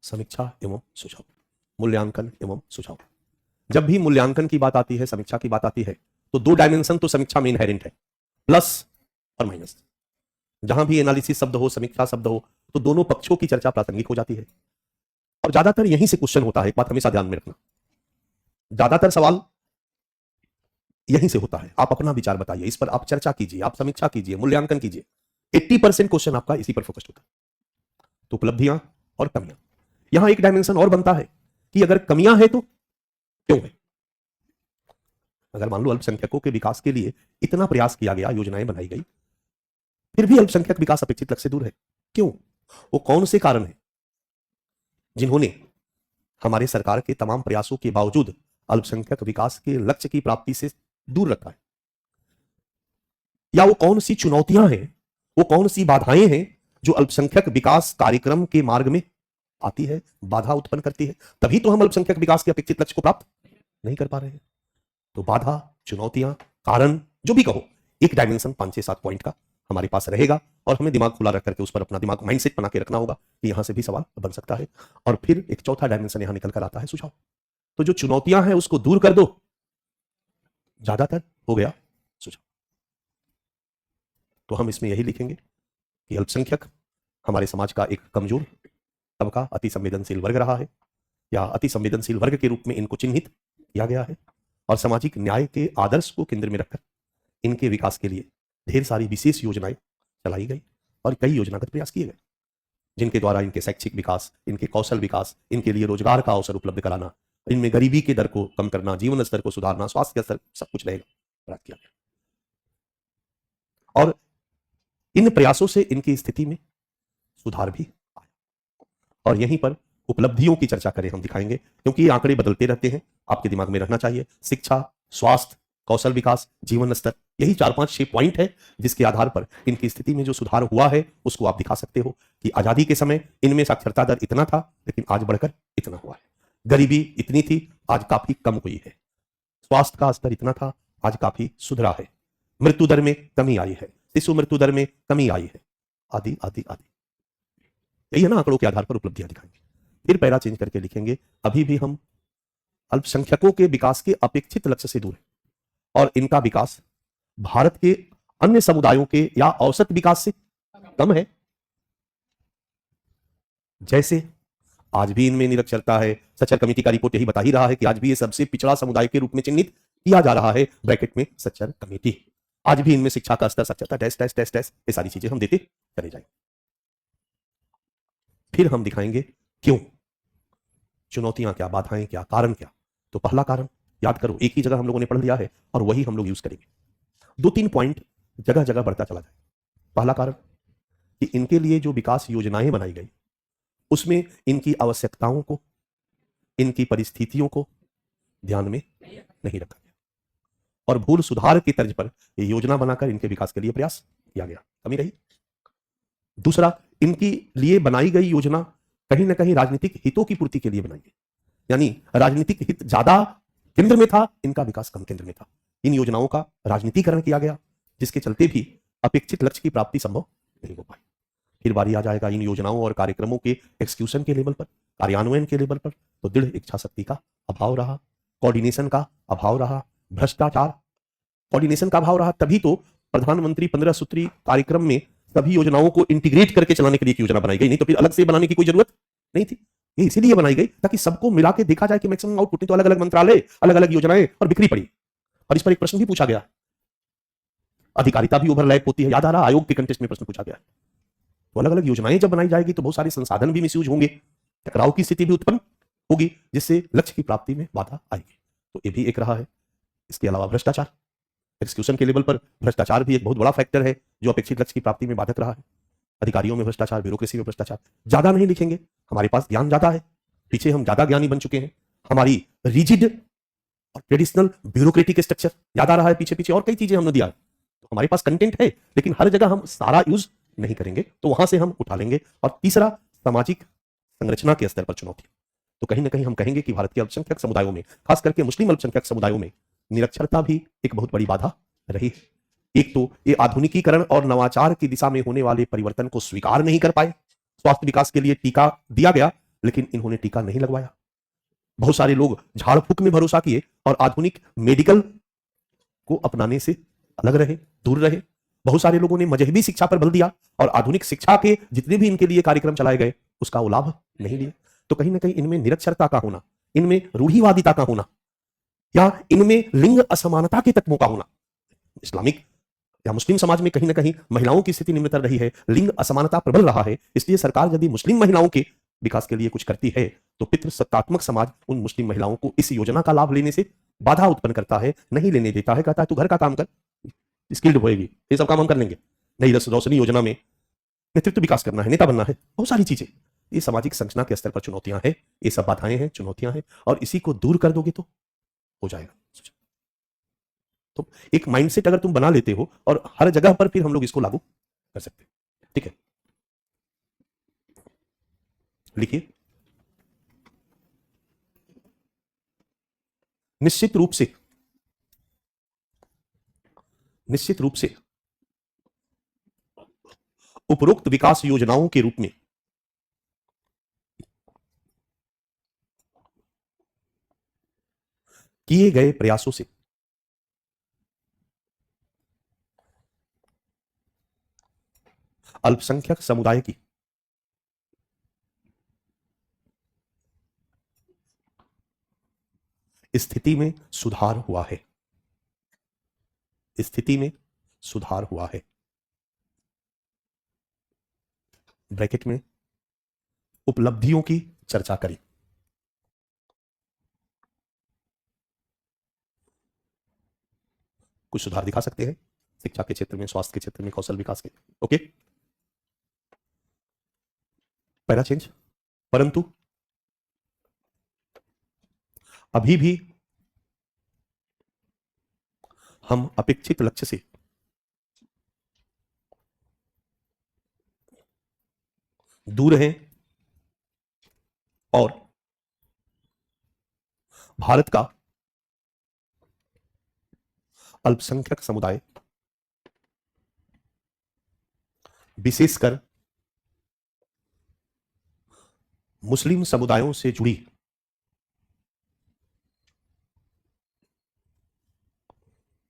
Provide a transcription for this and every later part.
समीक्षा एवं सुझाव, मूल्यांकन एवं सुझाव। जब भी मूल्यांकन की बात आती है, समीक्षा की बात आती है, तो दो डायमेंशन तो समीक्षा में इनहेरेंट है, प्लस और माइनस। जहां भी एनालिसिस शब्द हो, समीक्षा शब्द हो, तो दोनों पक्षों की चर्चा प्रासंगिक हो जाती है। और ज्यादातर यहीं से क्वेश्चन होता है, एक बात हमेशा ध्यान में रखना, ज्यादातर सवाल यहीं से होता है। आप अपना विचार बताइए, इस पर आप चर्चा कीजिए, आप समीक्षा कीजिए, मूल्यांकन कीजिए। 80% क्वेश्चन आपका इसी पर फोकस्ड होता है। तो उपलब्धियां और कमियां, यहां एक डायमेंशन और बनता है कि अगर कमियां है तो क्यों है। अगर मान लो अल्पसंख्यकों के विकास के लिए इतना प्रयास किया गया, योजनाएं बनाई गई, फिर भी अल्पसंख्यक विकास अपेक्षित लक्ष्य से दूर है, क्यों? वो कौन से कारण है जिन्होंने हमारे सरकार के तमाम प्रयासों के बावजूद अल्पसंख्यक विकास के लक्ष्य की प्राप्ति से दूर रखा है? या वो कौन सी चुनौतियां हैं, वो कौन सी बाधाएं हैं जो अल्पसंख्यक विकास कार्यक्रम के मार्ग में आती है, बाधा उत्पन्न करती है? तभी तो हम अल्पसंख्यक विकास के अपेक्षित लक्ष्य को प्राप्त नहीं कर पा रहे हैं। तो बाधा, चुनौतियां, कारण, जो भी कहो, एक डायमेंशन 5 से 7 पॉइंट का हमारे पास रहेगा और हमें दिमाग खुला रख करके उस पर अपना दिमाग माइंडसेट बना के रखना होगा कि यहां से भी सवाल बन सकता है। और फिर एक चौथा डायमेंशन यहां निकल कर आता है, सुझाव। तो जो चुनौतियां हैं उसको दूर कर दो, ज्यादातर हो गया सुझाव। तो हम इसमें यही लिखेंगे कि अल्पसंख्यक हमारे समाज का एक कमजोर तबका, अति संवेदनशील वर्ग रहा है, या अति संवेदनशील वर्ग के रूप में इनको चिन्हित किया गया है, और सामाजिक न्याय के आदर्श को केंद्र में रखकर इनके विकास के लिए ढेर सारी विशेष योजनाएं चलाई गई और कई योजनागत प्रयास किए गए, जिनके द्वारा इनके शैक्षिक विकास, इनके कौशल विकास, इनके लिए रोजगार का अवसर उपलब्ध कराना, इनमें गरीबी के दर को कम करना, जीवन स्तर को सुधारना, स्वास्थ्य स्तर, सब कुछ रहेगा, प्रयास किया गया। और इन प्रयासों से इनकी स्थिति में सुधार भी आया। और यहीं पर उपलब्धियों की चर्चा करें, हम दिखाएंगे, क्योंकि ये आंकड़े बदलते रहते हैं, आपके दिमाग में रहना चाहिए। शिक्षा, स्वास्थ्य, कौशल विकास, जीवन स्तर, यही 4-5-6 पॉइंट है जिसके आधार पर इनकी स्थिति में जो सुधार हुआ है उसको आप दिखा सकते हो कि आजादी के समय इनमें साक्षरता दर इतना था लेकिन आज बढ़कर इतना हुआ है, गरीबी इतनी थी आज काफी कम हुई है, स्वास्थ्य का स्तर इतना था आज काफी सुधरा है, मृत्यु दर में कमी आई है, शिशु मृत्यु दर में कमी आई है, आदि आदि आदि। यही है ना, आंकड़ों के आधार पर उपलब्धियां दिखाएंगे। फिर पैरा चेंज करके लिखेंगे, अभी भी हम अल्पसंख्यकों के विकास के अपेक्षित लक्ष्य से दूर है और इनका विकास भारत के अन्य समुदायों के या औसत विकास से कम है। जैसे आज भी इनमें निरक्षरता है, सच्चर कमेटी का रिपोर्ट यही बता ही रहा है कि आज भी ये सबसे पिछड़ा समुदाय के रूप में चिन्हित किया जा रहा है, ब्रैकेट में सच्चर कमेटी। आज भी इनमें शिक्षा का स्तर, साक्षरता, टेस्ट टेस्ट टेस्ट टेस्ट, ये सारी चीजें हम देते चले जाएंगे। फिर हम दिखाएंगे क्यों, चुनौतियां क्या, बाधाएं क्या, कारण क्या। तो पहला कारण याद करो, एक ही जगह हम लोगों ने पढ़ लिया है और वही हम लोग यूज करेंगे, 2-3 पॉइंट जगह जगह बढ़ता चला जाए। पहला कारण कि इनके लिए जो विकास योजनाएं बनाई गई उसमें इनकी आवश्यकताओं को, इनकी परिस्थितियों को ध्यान में नहीं रखा गया और भूल सुधार की तर्ज पर यह योजना बनाकर इनके विकास के लिए प्रयास किया गया, कमी रही। दूसरा, इनकी लिए बनाई गई योजना कहीं ना कहीं राजनीतिक हितों की पूर्ति के लिए बनाई गई, यानी राजनीतिक हित ज्यादा केंद्र में था, इनका विकास कम केंद्र में था। इन योजनाओं का राजनीतिकरण किया गया जिसके चलते भी अपेक्षित लक्ष्य की प्राप्ति संभव नहीं हो पाई। फिर बारी आ जाएगा इन योजनाओं और कार्यक्रमों के एक्सक्यूशन के लेवल पर, कार्यान्वयन के लेवल पर, तो दृढ़ इच्छा शक्ति का अभाव रहा, कोऑर्डिनेशन का अभाव रहा, भ्रष्टाचार, कोऑर्डिनेशन का अभाव रहा। तभी तो प्रधानमंत्री 15 सूत्री कार्यक्रम में सभी योजनाओं को इंटीग्रेट करके चलाने के लिए योजना बनाई गई, नहीं तो फिर अलग से बनाने की कोई जरूरत नहीं थी। ये इसीलिए बनाई गई ताकि सबको मिला के देखा जाए कि मैक्सिमम आउटपुट, तो अलग अलग मंत्रालय, अलग अलग योजनाएं और बिखरी पड़ी। और इस पर एक प्रश्न भी पूछा गया, अधिकारिता भी ओवरलैप होती है, याद आ रहा, आयोग के कंटेस्ट में प्रश्न पूछा गया। तो अलग अलग योजनाएं जब बनाई जाएगी तो बहुत सारे संसाधन भी मिसयूज होंगे, टकराव की स्थिति भी उत्पन्न होगी जिससे लक्ष्य की प्राप्ति में बाधा आएगी। तो ये भी एक रहा है। इसके अलावा भ्रष्टाचार, एक्सक्यूशन के लेवल पर भ्रष्टाचार भी एक बहुत बड़ा फैक्टर है जो अपेक्षित लक्ष्य की प्राप्ति में बाधक रहा है। अधिकारियों में भ्रष्टाचार, ब्यूरोक्रेसी में भ्रष्टाचार, ज्यादा नहीं लिखेंगे, हमारे पास ज्ञान ज्यादा है, पीछे हम ज्यादा ज्ञानी बन चुके हैं। हमारी रिजिड और ट्रेडिशनल ब्यूरोक्रेटिक स्ट्रक्चर याद आ रहा है, पीछे पीछे और कई चीजें हमने दिया है। तो हमारे पास कंटेंट है लेकिन हर जगह हम सारा यूज नहीं करेंगे, तो वहां से हम उठा लेंगे। और तीसरा, सामाजिक संरचना के स्तर पर चुनौती। तो कहीं ना कहीं हम कहेंगे कि भारत के अल्पसंख्यक समुदायों में, खास करके मुस्लिम अल्पसंख्यक समुदायों में, निरक्षरता भी एक बहुत बड़ी बाधा रही है। एक तो ये आधुनिकीकरण और नवाचार की दिशा में होने वाले परिवर्तन को स्वीकार नहीं कर पाए। स्वास्थ्य विकास के लिए टीका दिया गया लेकिन इन्होंने टीका नहीं लगवाया। बहुत सारे लोग झाड़ फूक में भरोसा किए और आधुनिक मेडिकल को अपनाने से अलग रहे, दूर रहे। बहुत सारे लोगों ने मजहबी शिक्षा पर बल दिया और आधुनिक शिक्षा के जितने भी इनके लिए कार्यक्रम चलाए गए उसका वो लाभ नहीं लिया। तो कहीं ना कहीं इनमें निरक्षरता का होना, इनमें रूढ़िवादिता का होना, या इनमें लिंग असमानता के तत्वों का होना, इस्लामिक या मुस्लिम समाज में कहीं ना कहीं महिलाओं की स्थिति निम्नतर रही है, लिंग असमानता प्रबल रहा है। इसलिए सरकार यदि मुस्लिम महिलाओं के विकास के लिए कुछ करती है तो पितृसत्तात्मक समाज उन मुस्लिम महिलाओं को इस योजना का लाभ लेने से बाधा उत्पन्न करता है, नहीं लेने देता है। कहता है तू घर का काम कर, स्किल्ड होएगी, ये सब काम हम कर लेंगे। नहीं, रोशनी योजना में नेतृत्व विकास करना है, नेता बनना है, बहुत सारी चीजें। ये सामाजिक संरचना के स्तर पर चुनौतियां हैं, ये सब बाधाएं हैं, चुनौतियां हैं, और इसी को दूर कर दोगे तो हो जाएगा। तो एक माइंडसेट अगर तुम बना लेते हो और हर जगह पर फिर हम लोग इसको लागू कर सकते हैं। ठीक है, लिखिए। निश्चित रूप से उपरोक्त विकास योजनाओं के रूप में किए गए प्रयासों से अल्पसंख्यक समुदाय की स्थिति में सुधार हुआ है। स्थिति में सुधार हुआ है। ब्रैकेट में उपलब्धियों की चर्चा करें। कुछ सुधार दिखा सकते हैं शिक्षा के क्षेत्र में, स्वास्थ्य के क्षेत्र में, कौशल विकास के। Okay, para change. परंतु अभी भी हम अपेक्षित लक्ष्य से दूर हैं और भारत का अल्पसंख्यक समुदाय, विशेषकर मुस्लिम समुदायों से जुड़ी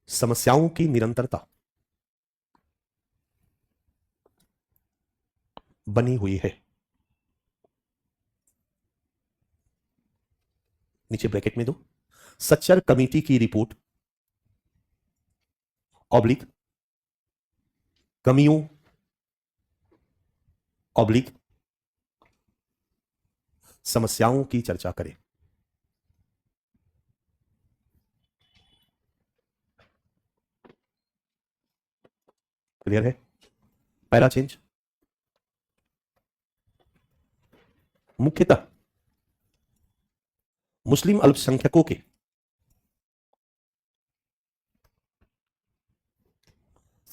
समस्याओं की निरंतरता बनी हुई है। नीचे ब्रैकेट में दो, सच्चर कमेटी की रिपोर्ट ऑब्लिक कमियों ऑब्लिक समस्याओं की चर्चा करें। क्लियर है? Para change. मुख्यतः मुस्लिम अल्पसंख्यकों के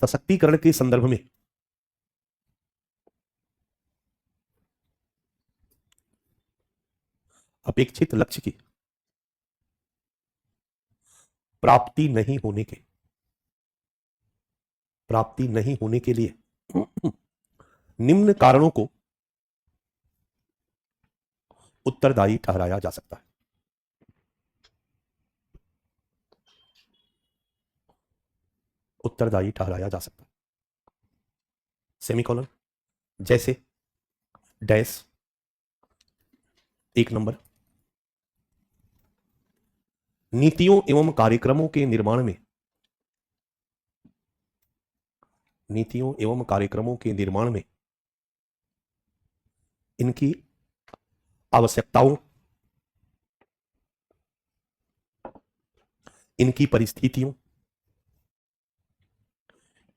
सशक्तिकरण के संदर्भ में अपेक्षित लक्ष्य की प्राप्ति नहीं होने के लिए निम्न कारणों को उत्तरदायी ठहराया जा सकता है। उत्तरदायी ठहराया जा सकता है। सेमीकोलन, जैसे डैश 1 नंबर, नीतियों एवं कार्यक्रमों के निर्माण में इनकी आवश्यकताओं, इनकी परिस्थितियों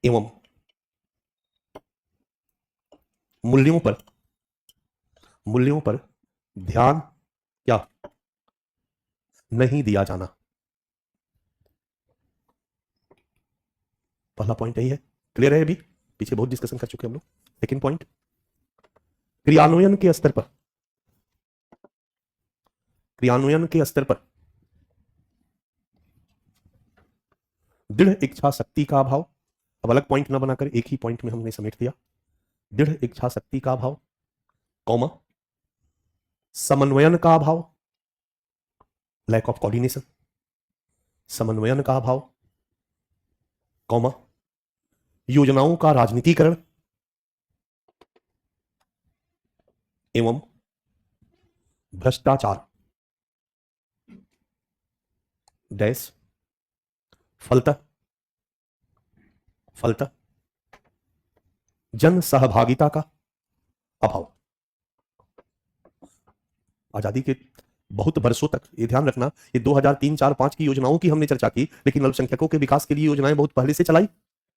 एवं मूल्यों पर ध्यान क्या नहीं दिया जाना। पहला पॉइंट यही है। क्लियर है? अभी पीछे बहुत डिस्कशन कर चुके हम लोग। सेकंड पॉइंट, क्रियान्वयन के स्तर पर दृढ़ इच्छा शक्ति का अभाव। अब अलग पॉइंट ना बनाकर एक ही पॉइंट में हमने समेट दिया। दृढ़ इच्छा शक्ति का अभाव, कॉमा, समन्वयन का अभाव, लैक ऑफ कोऑर्डिनेशन, समन्वयन का अभाव, कॉमा, योजनाओं का राजनीतिकरण एवं भ्रष्टाचार, डैश, फलतः जन सहभागिता का अभाव। आजादी के बहुत वर्षों तक, ये ध्यान रखना, ये 2003, 4, 5 की योजनाओं की हमने चर्चा की, लेकिन अल्पसंख्यकों के विकास के लिए योजनाएं बहुत पहले से चलाई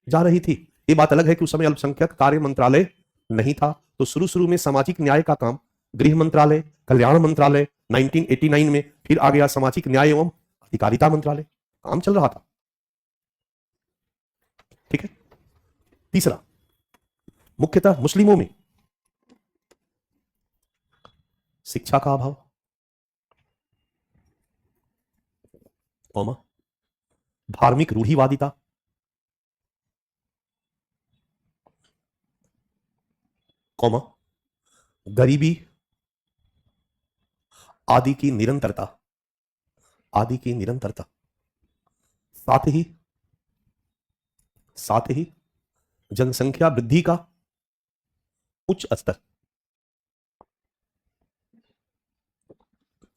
जा रही थी। ये बात अलग है कि उस समय अल्पसंख्यक कार्य मंत्रालय नहीं था, तो शुरू में सामाजिक न्याय का काम गृह मंत्रालय, कल्याण मंत्रालय, 1989 में फिर आ गया सामाजिक न्याय एवं अधिकारिता मंत्रालय, काम चल रहा था। ठीक है। तीसरा, मुख्यतः मुस्लिमों में शिक्षा का अभाव, कॉमा, धार्मिक रूढ़िवादिता, कॉमा, गरीबी आदि की निरंतरता, साथ ही जनसंख्या वृद्धि का उच्च स्तर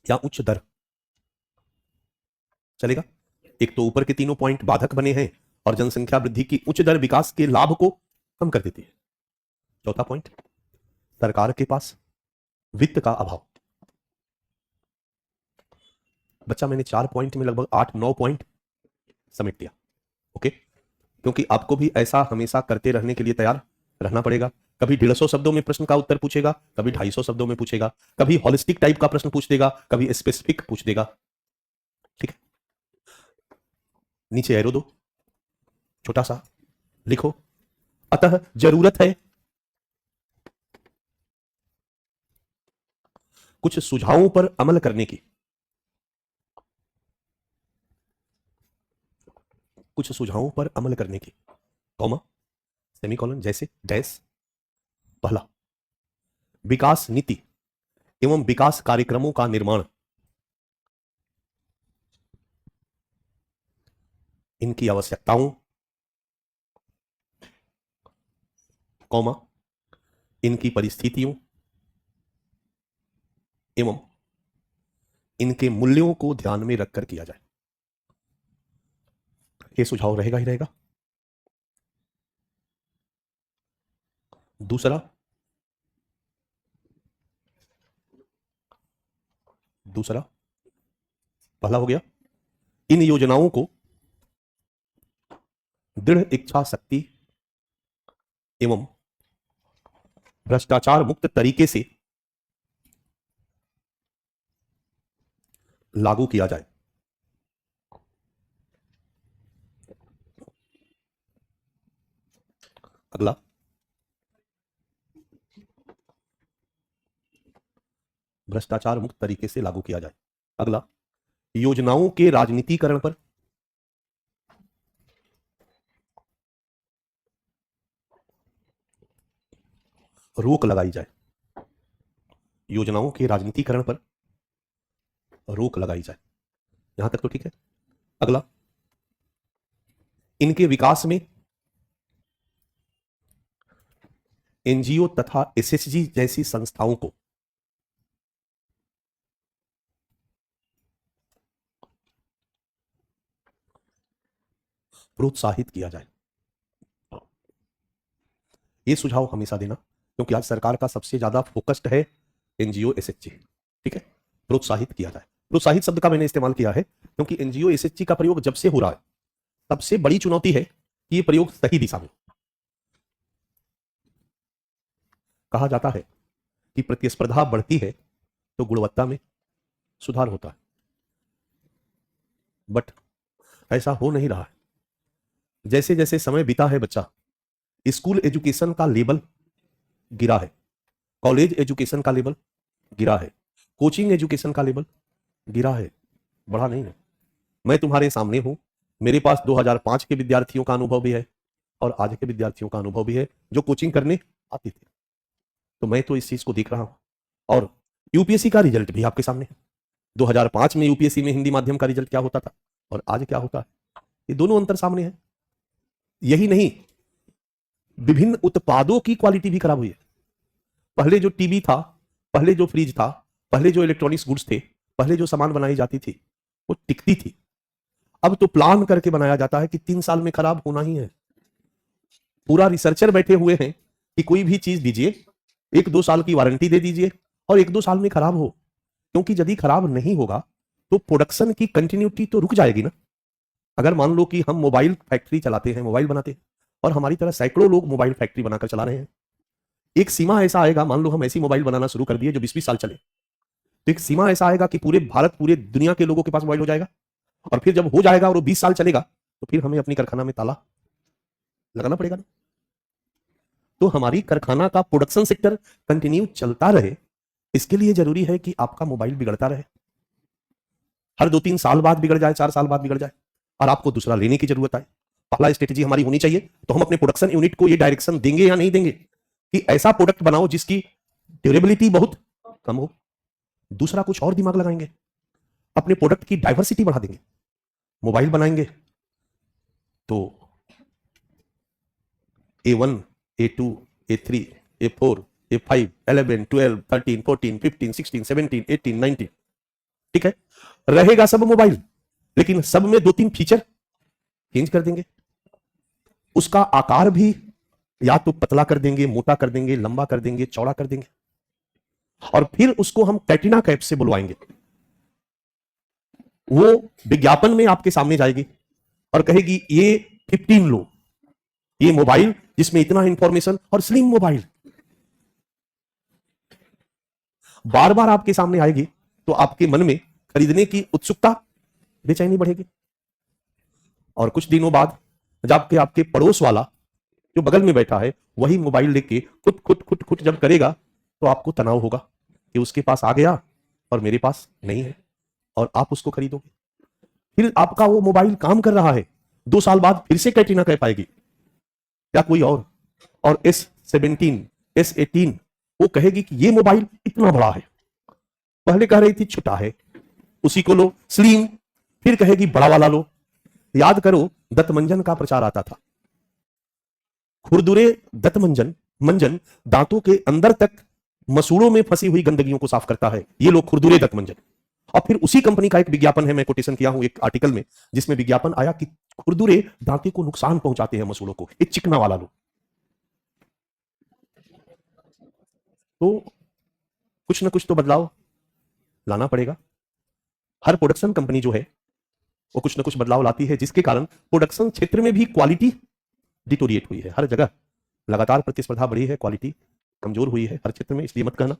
या उच्च दर। चलेगा? एक तो ऊपर के तीनों पॉइंट बाधक बने हैं और जनसंख्या वृद्धि की उच्च दर विकास के लाभ को कम कर देती है। चौथा पॉइंट, सरकार के पास वित्त का अभाव। बच्चा, मैंने 4 पॉइंट में लगभग 8-9 पॉइंट समेट दिया। ओके, क्योंकि आपको भी ऐसा हमेशा करते रहने के लिए तैयार रहना पड़ेगा। कभी 150 शब्दों में प्रश्न का उत्तर पूछेगा, कभी 250 शब्दों में पूछेगा, कभी हॉलिस्टिक टाइप का प्रश्न पूछ देगा, कभी स्पेसिफिक पूछ देगा। ठीक है, नीचे एरो दो, छोटा सा लिखो, अतः जरूरत है कुछ सुझावों पर अमल करने की, कॉमा, सेमीकोलन, जैसे डैश। पहला, विकास नीति एवं विकास कार्यक्रमों का निर्माण, इनकी आवश्यकताओं, कॉमा, इनकी परिस्थितियों एवं इनके मूल्यों को ध्यान में रखकर किया जाए। यह सुझाव रहेगा ही रहेगा। दूसरा, पहला हो गया, इन योजनाओं को दृढ़ इच्छा शक्ति एवं भ्रष्टाचार मुक्त तरीके से लागू किया जाए। अगला, भ्रष्टाचार मुक्त तरीके से लागू किया जाए। अगला, योजनाओं के राजनीतिकरण पर रोक लगाई जाए। योजनाओं के राजनीतिकरण पर रोक लगाई जाए। यहां तक तो ठीक है। अगला, इनके विकास में एनजीओ तथा एसएचजी जैसी संस्थाओं को प्रोत्साहित किया जाए। यह सुझाव हमेशा देना, क्योंकि आज सरकार का सबसे ज्यादा फोकस्ड है एनजीओ एसएचजी। ठीक है, प्रोत्साहित किया जाए। प्रोत्साहित शब्द का मैंने इस्तेमाल किया है क्योंकि एनजीओ एसएचजी का प्रयोग जब से हो रहा है, सबसे बड़ी चुनौती है कि यह प्रयोग सही दिशा में। कहा जाता है कि प्रतिस्पर्धा बढ़ती है तो गुणवत्ता में सुधार होता है, बट ऐसा हो नहीं रहा है। जैसे जैसे समय बीता है बच्चा, स्कूल एजुकेशन का लेवल गिरा है, कॉलेज एजुकेशन का लेवल गिरा है, कोचिंग एजुकेशन का लेवल गिरा है, बढ़ा नहीं है। मैं तुम्हारे सामने हूं, मेरे पास 2005 के विद्यार्थियों का अनुभव भी है और आज के विद्यार्थियों का अनुभव भी है जो कोचिंग करने आते थे। तो मैं तो इस चीज को देख रहा हूं और यूपीएससी का रिजल्ट भी आपके सामने है। 2005 में यूपीएससी में हिंदी माध्यम का रिजल्ट क्या होता था और आज क्या होता है, ये दोनों अंतर सामने है। यही नहीं, विभिन्न उत्पादों की क्वालिटी भी खराब हुई है। पहले जो टीवी था, पहले जो फ्रिज था, पहले जो इलेक्ट्रॉनिक्स गुड्स थे, पहले जो सामान बनाई जाती थी वो टिकती थी। अब तो प्लान करके बनाया जाता है कि 3 साल में खराब होना ही है। पूरा रिसर्चर बैठे हुए हैं कि कोई भी चीज दीजिए, 1-2 साल की वारंटी दे दीजिए और 1-2 साल में खराब हो, क्योंकि यदि खराब नहीं होगा तो प्रोडक्शन की कंटिन्यूटी तो रुक जाएगी ना। अगर मान लो कि हम मोबाइल फैक्ट्री चलाते हैं, मोबाइल बनाते हैं और हमारी तरह सैकड़ों लोग मोबाइल फैक्ट्री बनाकर चला रहे हैं, एक सीमा ऐसा आएगा, मान लो हम ऐसी मोबाइल बनाना शुरू कर दिए जो 20-20 साल चले, तो एक सीमा ऐसा आएगा कि पूरे भारत, पूरे दुनिया के लोगों के पास मोबाइल हो जाएगा। और फिर जब हो जाएगा और वो 20 साल चलेगा तो फिर हमें अपनी कारखाना में ताला लगाना पड़ेगा ना। तो हमारी कारखाना का प्रोडक्शन सेक्टर कंटिन्यू चलता रहे, इसके लिए जरूरी है कि आपका मोबाइल बिगड़ता रहे। हर 2-3 साल बाद बिगड़ जाए, 4 साल बाद बिगड़ जाए और आपको दूसरा लेने की जरूरत आए। पहला स्ट्रेटेजी हमारी होनी चाहिए, तो हम अपने प्रोडक्शन यूनिट को ये डायरेक्शन देंगे या नहीं देंगे कि ऐसा प्रोडक्ट बनाओ जिसकी ड्यूरेबिलिटी बहुत कम हो। दूसरा कुछ और दिमाग लगाएंगे, अपने प्रोडक्ट की डाइवर्सिटी बढ़ा देंगे। मोबाइल बनाएंगे तो A1, A2, A3, A4, A5, 11, 12, 13, 14, 15, 16, 17, 18, 19, ठीक है, रहेगा सब मोबाइल, लेकिन सब में 2-3 फीचर चेंज कर देंगे। उसका आकार भी या तो पतला कर देंगे, मोटा कर देंगे, लंबा कर देंगे, चौड़ा कर देंगे और फिर उसको हम कैटरीना कैफ से बुलवाएंगे। वो विज्ञापन में आपके सामने जाएगी और कहेगी ये 15 लो, ये मोबाइल जिसमें इतना इंफॉर्मेशन और स्लिम मोबाइल। बार बार आपके सामने आएगी तो आपके मन में खरीदने की उत्सुकता, बेचैनी बढ़ेगी। और कुछ दिनों बाद जब आपके पड़ोस वाला जो बगल में बैठा है वही मोबाइल लेके खुट खुट खुट खुट जब करेगा तो आपको तनाव होगा कि उसके पास आ गया और मेरे पास नहीं है, और आप उसको खरीदोगे। फिर आपका वो मोबाइल काम कर रहा है, 2 साल बाद फिर से कैटरीना कैफ आएगी या कोई और S17, S18 वो कहेगी कि ये मोबाइल इतना बड़ा है, पहले कह रही थी छोटा है, उसी को लो। स्लिम, फिर कहेगी बड़ा वाला लो। याद करो दंतमंजन का प्रचार आता था, खुरदुरे मंजन दांतों के अंदर तक मसूड़ों में फंसी हुई गंदगियों को साफ करता है, ये लोग खुरदुरे दंतमंजन। और फिर उसी कंपनी का एक विज्ञापन है, मैं कोटेशन किया हूं एक आर्टिकल में, जिसमें विज्ञापन आया कि खुरदुरे दांते को नुकसान पहुंचाते हैं मसूड़ों को, एक चिकना वाला लो। तो कुछ ना कुछ तो बदलाव लाना पड़ेगा। हर प्रोडक्शन कंपनी जो है वो कुछ ना कुछ बदलाव लाती है, जिसके कारण प्रोडक्शन क्षेत्र में भी क्वालिटी डिटोरिएट हुई है। हर जगह लगातार प्रतिस्पर्धा बढ़ी है, क्वालिटी कमजोर हुई है हर क्षेत्र में, इसलिए मत कहना।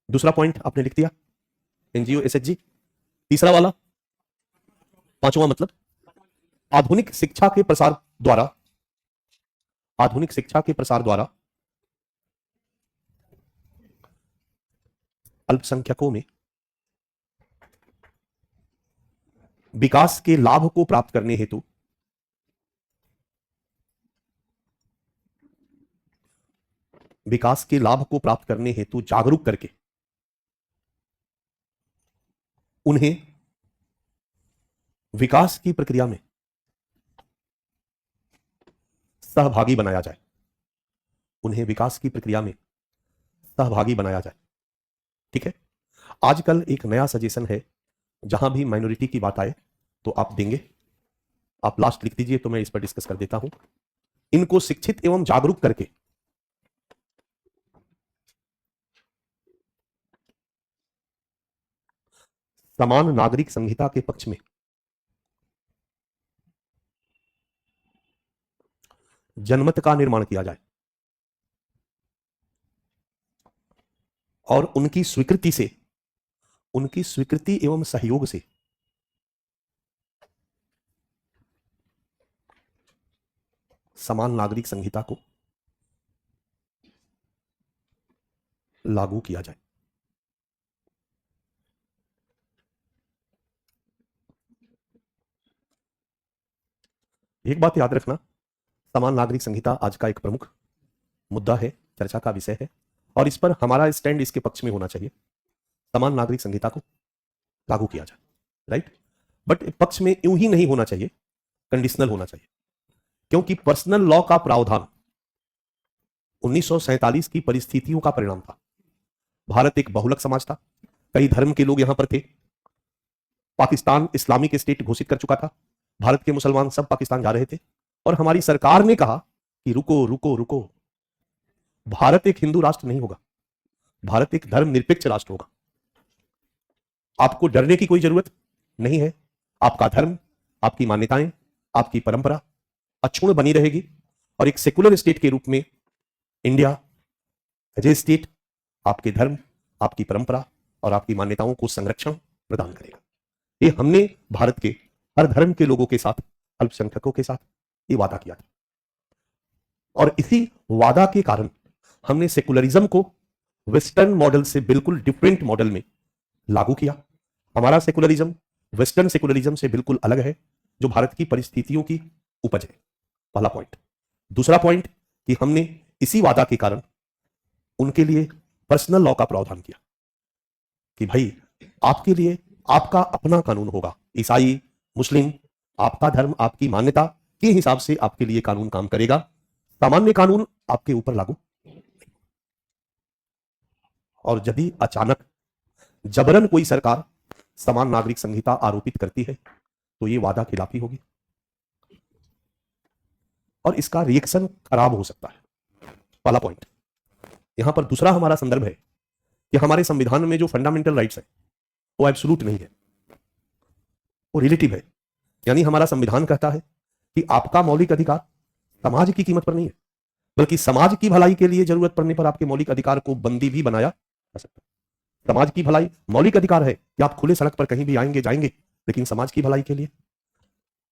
दूसरा पॉइंट आपने लिख दिया, एनजीओ एसएचजी। तीसरा वाला, पांचवा मतलब आधुनिक शिक्षा के प्रसार द्वारा, आधुनिक शिक्षा के प्रसार द्वारा अल्पसंख्यकों में विकास के लाभ को प्राप्त करने हेतु विकास के लाभ को प्राप्त करने हेतु जागरूक करके उन्हें विकास की प्रक्रिया में सहभागी बनाया जाए, उन्हें विकास की प्रक्रिया में सहभागी बनाया जाए। ठीक है, आजकल एक नया सजेशन है, जहां भी माइनॉरिटी की बात आए तो आप देंगे, आप लास्ट लिख दीजिए तो मैं इस पर डिस्कस कर देता हूं। इनको शिक्षित एवं जागरूक करके समान नागरिक संहिता के पक्ष में जनमत का निर्माण किया जाए और उनकी स्वीकृति एवं सहयोग से समान नागरिक संहिता को लागू किया जाए। एक बात याद रखना, समान नागरिक संहिता आज का एक प्रमुख मुद्दा है। चर्चा का विषय है और इस पर हमारा स्टैंड इसके पक्ष में होना चाहिए। समान नागरिक संहिता को लागू किया जाए, राइट। बट पक्ष में यूं ही नहीं होना चाहिए, कंडीशनल होना चाहिए, क्योंकि पर्सनल लॉ का प्रावधान 1947 की परिस्थितियों का परिणाम था। भारत एक बहुलक समाज था, कई धर्म के लोग यहां पर थे, पाकिस्तान इस्लामिक स्टेट घोषित कर चुका था, भारत के मुसलमान सब पाकिस्तान जा रहे थे और हमारी सरकार ने कहा कि रुको रुको रुको, भारत एक हिंदू राष्ट्र नहीं होगा, भारत एक धर्मनिरपेक्ष राष्ट्र होगा। आपको डरने की कोई जरूरत नहीं है, आपका धर्म, आपकी मान्यताएं, आपकी परंपरा अक्षुण्ण बनी रहेगी और एक सेकुलर स्टेट के रूप में इंडिया एज ए स्टेट आपके धर्म, आपकी परंपरा और आपकी मान्यताओं को संरक्षण प्रदान करेगा। ये हमने भारत के हर धर्म के लोगों के साथ, अल्पसंख्यकों के साथ ये वादा किया था और इसी वादा के कारण हमने सेकुलरिज्म को वेस्टर्न मॉडल से बिल्कुल डिफरेंट मॉडल में लागू किया। हमारा सेकुलरिज्म वेस्टर्न सेकुलरिज्म से बिल्कुल अलग है, जो भारत की परिस्थितियों की उपज है, पहला पॉइंट। दूसरा पॉइंट कि हमने इसी वादा के कारण उनके लिए पर्सनल लॉ का प्रावधान किया कि भाई आपके लिए आपका अपना कानून होगा, ईसाई, मुस्लिम, आपका धर्म, आपकी मान्यता के हिसाब से आपके लिए कानून काम करेगा, सामान्य कानून आपके ऊपर लागू। और यदि अचानक जबरन कोई सरकार समान नागरिक संहिता आरोपित करती है तो यह वादा खिलाफी होगी और इसका रिएक्शन खराब हो सकता है, पहला पॉइंट। यहां पर दूसरा हमारा संदर्भ है कि हमारे संविधान में जो फंडामेंटल राइट्स है वो एब्सोल्यूट नहीं है, वो रिलेटिव है। यानी हमारा संविधान कहता है कि आपका मौलिक अधिकार समाज की कीमत पर नहीं है, बल्कि समाज की भलाई के लिए जरूरत पड़ने पर आपके मौलिक अधिकार को बंदी भी बनाया जा सकता है। समाज की भलाई मौलिक अधिकार है कि आप खुले सड़क पर कहीं भी आएंगे जाएंगे, लेकिन समाज की भलाई के लिए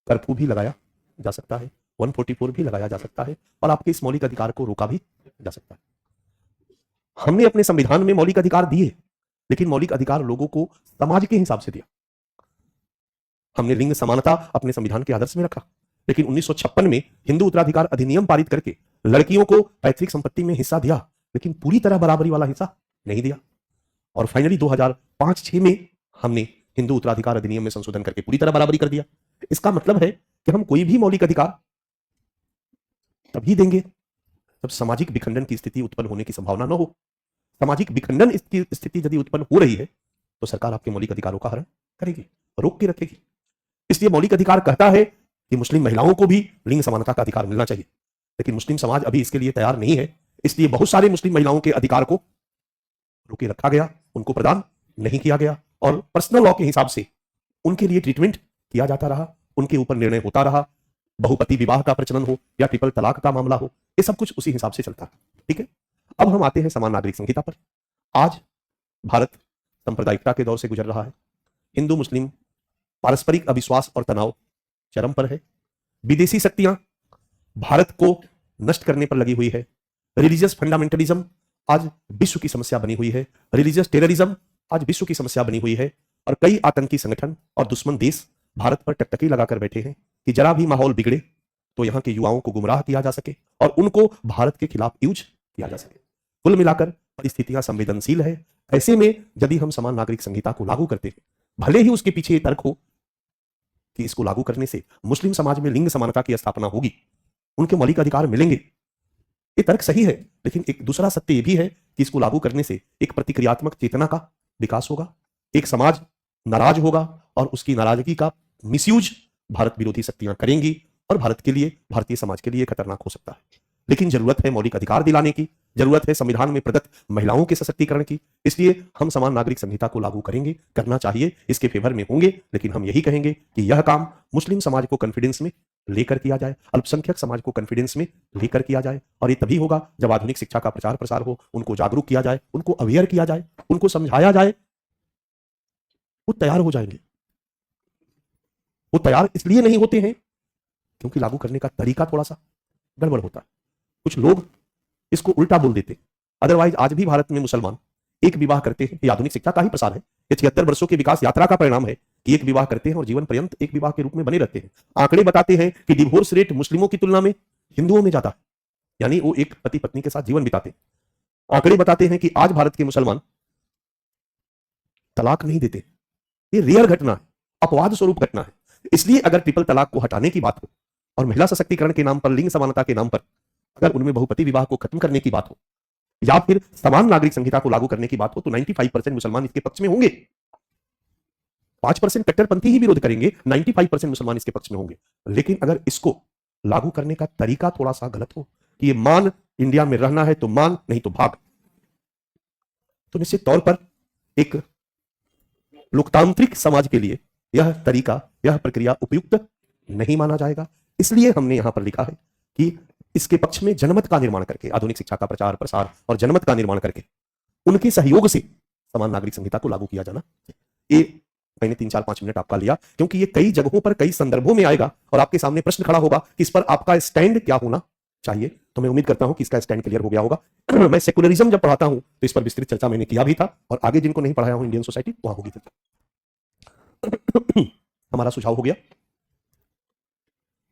कर्फ्यू भी लगाया जा सकता है, 144 भी लगाया जा सकता है और आपके इस मौलिक अधिकार को रोका भी जा सकता है। हमने अपने संविधान में मौलिक अधिकार दिए, लेकिन मौलिक अधिकार लोगों को समाज के हिसाब से दिया। हमने लिंग समानता अपने संविधान के आदर्श में रखा, लेकिन 1956 में हिंदू उत्तराधिकार अधिनियम पारित करके लड़कियों को पैतृक संपत्ति में हिस्सा दिया, लेकिन पूरी तरह बराबरी वाला हिस्सा नहीं दिया। और फाइनली 2005-6 में हमने हिंदू उत्तराधिकार अधिनियम में संशोधन करके पूरी तरह बराबरी कर दिया। इसका मतलब है कि हम कोई भी मौलिक अधिकार तभी देंगे जब सामाजिक विखंडन की स्थिति उत्पन्न होने की संभावना न हो। सामाजिक विखंडन की स्थिति यदि उत्पन्न हो रही है तो सरकार आपके मौलिक अधिकारों का हरण करेगी, रोक के रखेगी। इसलिए मौलिक अधिकार कहता है कि मुस्लिम महिलाओं को भी लिंग समानता का अधिकार मिलना चाहिए, लेकिन मुस्लिम समाज अभी इसके लिए तैयार नहीं है। इसलिए बहुत सारे मुस्लिम महिलाओं के अधिकार को रोके रखा गया, उनको प्रदान नहीं किया गया और पर्सनल लॉ के हिसाब से उनके लिए ट्रीटमेंट किया जाता रहा, उनके ऊपर निर्णय होता रहा। बहुपति विवाह का प्रचलन हो या ट्रिपल तलाक का मामला हो, ये सब कुछ उसी हिसाब से चलता है। ठीक है, अब हम आते हैं समान नागरिक संहिता पर। आज भारत सांप्रदायिकता के दौर से गुजर रहा है। हिंदू मुस्लिम पारस्परिक अविश्वास और तनाव चरम पर है। विदेशी शक्तियां भारत को नष्ट करने पर लगी हुई है। रिलीजियस फंडामेंटलिज्म आज विश्व की समस्या बनी हुई है। रिलीजियस टेररिज्म आज विश्व की समस्या बनी हुई है और कई आतंकी संगठन और दुश्मन देश भारत पर टकटकी लगाकर बैठे हैं कि जरा भी माहौल बिगड़े तो यहां के युवाओं को गुमराह किया जा सके और उनको भारत के खिलाफ यूज किया जा सके। कुल मिलाकर परिस्थितियां संवेदनशील है। ऐसे में यदि हम समान नागरिक संहिता को लागू करते हैं, भले ही उसके पीछे तर्क हो कि इसको लागू करने से मुस्लिम समाज में लिंग समानता की स्थापना होगी, उनके मौलिक अधिकार मिलेंगे, ये तर्क सही है, लेकिन एक दूसरा सत्य यह भी है कि इसको लागू करने से एक प्रतिक्रियात्मक चेतना का विकास होगा, एक समाज नाराज होगा और उसकी नाराजगी का मिसयूज भारत विरोधी शक्तियां करेंगी और भारत के लिए, भारतीय समाज के लिए खतरनाक हो सकता है। लेकिन जरूरत है मौलिक अधिकार दिलाने की, जरूरत है संविधान में प्रदत्त महिलाओं के सशक्तिकरण की। इसलिए हम समान नागरिक संहिता को लागू करेंगे, करना चाहिए, इसके फेवर में होंगे, लेकिन हम यही कहेंगे कि यह काम मुस्लिम समाज को कॉन्फिडेंस में लेकर किया जाए, अल्पसंख्यक समाज को कॉन्फिडेंस में लेकर किया जाए और ये तभी होगा जब आधुनिक शिक्षा का प्रचार प्रसार हो, उनको जागरूक किया जाए, उनको अवेयर किया जाए, उनको समझाया जाए, वो तैयार हो जाएंगे। वो तैयार इसलिए नहीं होते हैं क्योंकि लागू करने का तरीका थोड़ा सा गड़बड़ होता है। कुछ लोग इसको उल्टा बोल देते। अदरवाइज आज भी भारत में मुसलमान एक विवाह करते हैं, ये आधुनिक शिक्षा का ही प्रसार है। ये 76 वर्षों की विकास यात्रा का परिणाम है कि एक विवाह करते हैं और जीवन पर्यंत एक विवाह के रूप में बने रहते हैं। आंकड़े बताते हैं कि डिवोर्स रेट मुस्लिमों की तुलना में हिंदुओं में ज्यादा है। यानी वो एक पति पत्नी के साथ जीवन बिताते। आंकड़े बताते हैं कि आज भारत के मुसलमान तलाक नहीं देते। ये रेयर घटना है, अपवाद स्वरूप घटना है। इसलिए अगर ट्रिपल तलाक को हटाने की बात हो और महिला सशक्तिकरण के नाम पर, लिंग समानता के नाम पर अगर उनमें बहुपति विवाह को खत्म करने की बात हो या फिर समान नागरिक संहिता को लागू करने की बात हो तो 95% मुसलमान इसके पक्ष में होंगे। 5% कट्टरपंथी ही विरोध करेंगे, 95% मुसलमान इसके पक्ष में होंगे। लेकिन अगर इसको लागू करने का तरीका थोड़ा सा गलत हो कि ये मान इंडिया में रहना है तो मान, नहीं तो भाग, तो निश्चित तौर पर एक लोकतांत्रिक समाज के लिए यह तरीका, यह प्रक्रिया उपयुक्त नहीं माना जाएगा। इसलिए हमने यहां पर लिखा है कि इसके पक्ष में जनमत का निर्माण करके, आधुनिक शिक्षा का प्रचार प्रसार और जनमत का निर्माण करके उनके सहयोग से समान नागरिक संहिता को लागू किया जाना। ये मैंने 3-4-5 मिनट आपका लिया क्योंकि ये कई जगहों पर, कई संदर्भों में आएगा और आपके सामने प्रश्न खड़ा होगा कि इस पर आपका स्टैंड क्या होना चाहिए। तो मैं उम्मीद करता हूं कि इसका स्टैंड क्लियर हो गया होगा। मैं सेकुलरिज्म जब पढ़ाता हूं तो इस पर विस्तृत चर्चा मैंने किया भी था और आगे जिनको नहीं पढ़ाया हूं इंडियन सोसाइटी, वहां होगी चर्चा। हमारा सुझाव हो गया।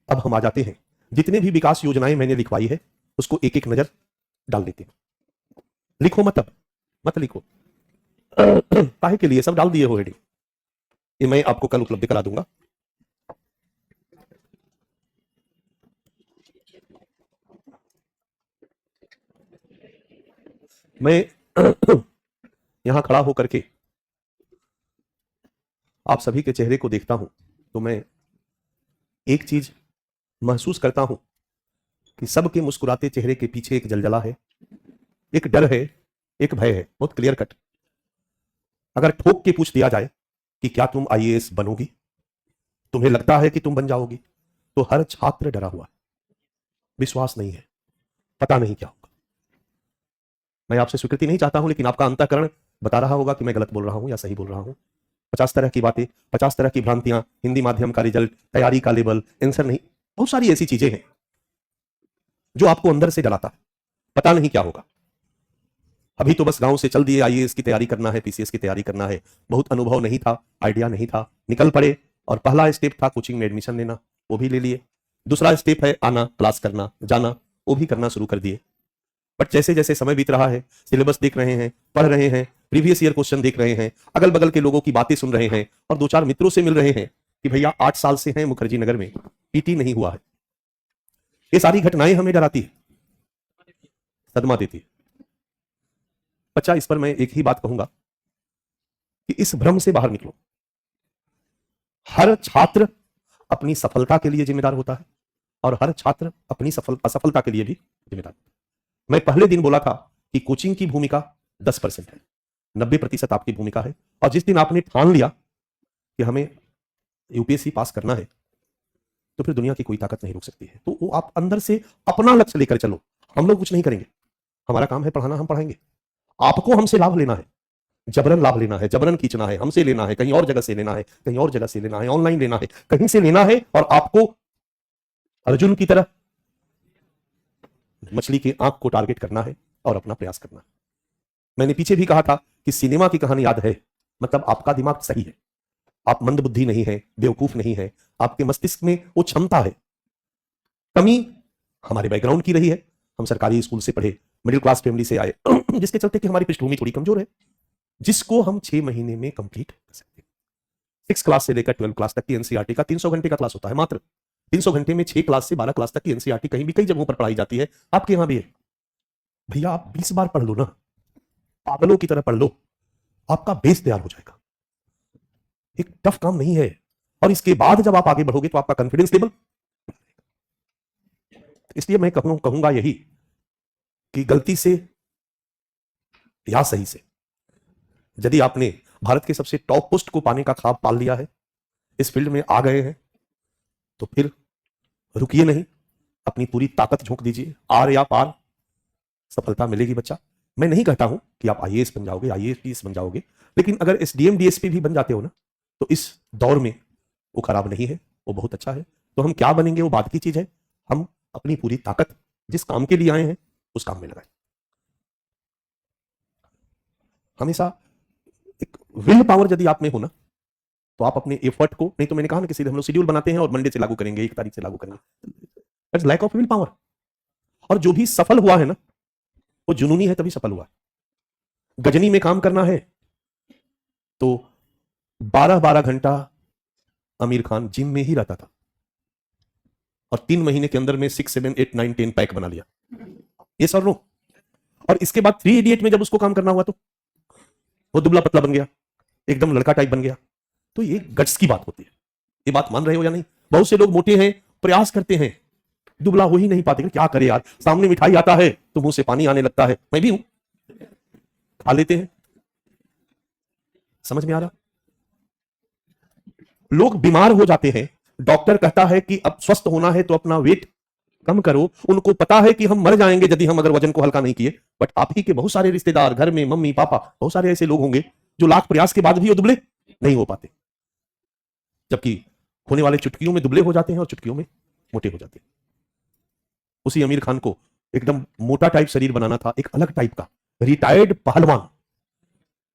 अब हम आ जाते हैं, जितने भी विकास योजनाएं मैंने लिखवाई है उसको एक एक नजर डाल देते हैं। लिखो मत, अब मत लिखो, काहे के लिए, सब डाल दिए हो रेडी। ये मैं आपको कल उपलब्ध करा दूंगा। मैं यहां खड़ा होकर के आप सभी के चेहरे को देखता हूं तो मैं एक चीज महसूस करता हूं कि सबके मुस्कुराते चेहरे के पीछे एक जलजला है, एक डर है, एक भय है, बहुत क्लियर कट। अगर ठोक के पूछ दिया जाए कि क्या तुम आईएएस बनोगी, तुम्हें लगता है कि तुम बन जाओगी, तो हर छात्र डरा हुआ है, विश्वास नहीं है, पता नहीं क्या होगा। मैं आपसे स्वीकृति नहीं चाहता हूं लेकिन आपका अंतःकरण बता रहा होगा कि मैं गलत बोल रहा हूं या सही बोल रहा हूं। 50 तरह की बातें, 50 तरह की भ्रांतियां, हिंदी माध्यम का रिजल्ट, तैयारी का लेवल, आंसर नहीं, बहुत सारी ऐसी चीजें हैं जो आपको अंदर से डराता है, पता नहीं क्या होगा। अभी तो बस गांव से चल दिए, आईएएस की तैयारी करना है, पीसीएस की तैयारी करना है, बहुत अनुभव नहीं था, आइडिया नहीं था, निकल पड़े और पहला स्टेप था कोचिंग में एडमिशन लेना, वो भी ले लिए। दूसरा स्टेप है आना, क्लास करना, जाना, वो भी करना शुरू कर दिए। बट जैसे जैसे समय बीत रहा है, सिलेबस देख रहे हैं, पढ़ रहे हैं, प्रीवियस ईयर क्वेश्चन देख रहे हैं, अगल बगल के लोगों की बातें सुन रहे हैं और 2-4 मित्रों से मिल रहे हैं कि भैया 8 साल से हैं मुखर्जी नगर में, पीटी नहीं हुआ है। ये सारी घटनाएं हमें डराती है, सदमा देती है। बच्चा, इस पर मैं एक ही बात कहूंगा कि इस भ्रम से बाहर निकलो। हर छात्र अपनी सफलता के लिए जिम्मेदार होता है और हर छात्र अपनी असफलता के लिए भी जिम्मेदार होता है। मैं पहले दिन बोला था कि कोचिंग की भूमिका 10% है, 90% आपकी भूमिका है। और जिस दिन आपने ठान लिया कि हमें यूपीएससी पास करना है तो फिर दुनिया की कोई ताकत नहीं रोक सकती है। तो वो आप अंदर से अपना लक्ष्य लेकर चलो। हम लोग कुछ नहीं करेंगे, हमारा काम है पढ़ाना, हम पढ़ाएंगे। आपको हमसे लाभ लेना है, जबरन लाभ लेना है, जबरन खींचना है, हमसे लेना है, कहीं और जगह से लेना है, कहीं और जगह से लेना है, ऑनलाइन लेना है, कहीं से लेना है और आपको अर्जुन की तरह मछली की आंख को टारगेट करना है और अपना प्रयास करना है। मैंने पीछे भी कहा था कि सिनेमा की कहानी याद है, मतलब आपका दिमाग सही है, आप मंदबुद्धि नहीं है, बेवकूफ नहीं है, आपके मस्तिष्क में वो क्षमता है। कमी हमारे बैकग्राउंड की रही है, हम सरकारी स्कूल से पढ़े, मिडिल क्लास फैमिली से आए, जिसके चलते कि हमारी पृष्ठभूमि थोड़ी कमजोर है, जिसको हम 6 महीने में कंप्लीट कर सकते हैं। 6 क्लास से लेकर 12 क्लास तक की एनसीईआरटी का 300 घंटे का क्लास होता है, मात्र 300 घंटे में 6 क्लास से 12 क्लास तक की एनसीईआरटी कहीं भी कई जगहों पर पढ़ाई जाती है, आपके यहां भी है। भैया आप 20 बार पढ़ लो ना, पागलों की तरह पढ़ लो, आपका बेस तैयार हो जाएगा। एक टफ काम नहीं है और इसके बाद जब आप आगे बढ़ोगे तो आपका कॉन्फिडेंस लेवल। इसलिए मैं कहूंगा यही कि गलती से या सही से यदि आपने भारत के सबसे टॉप पोस्ट को पाने का ख्वाब पाल लिया है, इस फील्ड में आ गए हैं, तो फिर रुकिए नहीं, अपनी पूरी ताकत झोंक दीजिए, आर या पार सफलता मिलेगी बच्चा। मैं नहीं कहता हूं कि आप आईएएस बन जाओगे, आईएएस बन जाओगे, लेकिन अगर एसडीएम डीएसपी भी बन जाते हो ना तो इस दौर में वो खराब नहीं है, वो बहुत अच्छा है। तो हम क्या बनेंगे वो बात की चीज है, हम अपनी पूरी ताकत जिस काम के लिए आए हैं उस काम में लगाएं। हमेशा एक विल पावर यदि आप में हो ना तो आप अपने एफर्ट को, नहीं तो मैंने कहा ना कि सीधे हम लोग शेड्यूल बनाते हैं और मंडे से लागू करेंगे, 1 तारीख से लागू करेंगे, that's lack of will power. और जो भी सफल हुआ है ना, वो जुनूनी है तभी सफल हुआ है। गजनी में काम करना है तो 12-12 घंटा आमिर खान जिम में ही रहता था और 3 महीने के अंदर में 6, 7, 8, 9, 10 पैक बना लिया। ये सर नो। और इसके बाद 3 इडियट में जब उसको काम करना हुआ तो वो दुबला पतला बन गया, एकदम लड़का टाइप बन गया। तो ये गट्स की बात होती है। ये बात मान रहे हो या नहीं? बहुत से लोग मोटे हैं, प्रयास करते हैं, दुबला हो ही नहीं पाते। क्या करे यार, सामने मिठाई आता है तो मुंह से पानी आने लगता है। मैं भी हूं, खा लेते हैं। समझ में आ रहा? लोग बीमार हो जाते हैं, डॉक्टर कहता है कि अब स्वस्थ होना है तो अपना वेट कम करो। उनको पता है कि हम मर जाएंगे यदि हम अगर वजन को हल्का नहीं किए। बट आप ही के बहुत सारे रिश्तेदार, घर में मम्मी पापा, बहुत सारे ऐसे लोग होंगे जो लाख प्रयास के बाद भी वो दुबले नहीं हो पाते, जबकि होने वाले चुटकियों में दुबले हो जाते हैं और चुटकियों में मोटे हो जाते हैं। उसी आमिर खान को एकदम मोटा टाइप शरीर बनाना था, एक अलग टाइप का, रिटायर्ड पहलवान।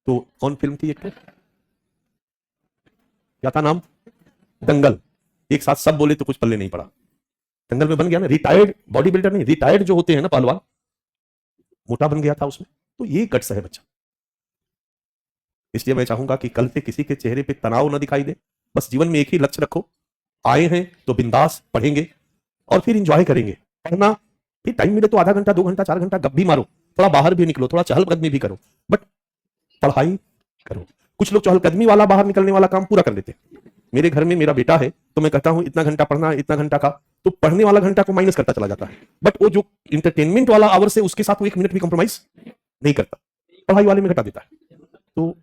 तो कौन फिल्म थी? एक तो क्या था नाम? दंगल। एक साथ सब बोले तो कुछ पल्ले नहीं पड़ा। दंगल में बन गया ना, रिटायर्ड बॉडी बिल्डर नहीं, रिटायर्ड जो होते हैं ना पहलवान, मोटा बन गया था उसमें। तो ये गट्स है बच्चा। इसलिए मैं चाहूंगा कि कल से किसी के चेहरे पे तनाव ना दिखाई दे। बस जीवन में एक ही लक्ष्य रखो, आए हैं तो बिंदास पढ़ेंगे और फिर इंजॉय करेंगे। पढ़ना फिर टाइम मिले तो आधा घंटा, 2 घंटा, 4 घंटा गप भी मारो, थोड़ा बाहर भी निकलो, थोड़ा चहलकदमी भी करो, बट पढ़ाई करो। कुछ लोग चहलकदमी वाला, बाहर निकलने वाला काम पूरा कर लेते हैं। मेरे घर में मेरा बेटा है तो मैं कहता हूं इतना घंटा पढ़ना, इतना घंटा का, तो पढ़ने वाला घंटा को माइनस करता चला जाता है। बट वो जो इंटरटेनमेंट वाला आवर से उसके साथ वो 1 मिनट भी कंप्रोमाइज नहीं करता, पढ़ाई वाले में घटा देता है। तो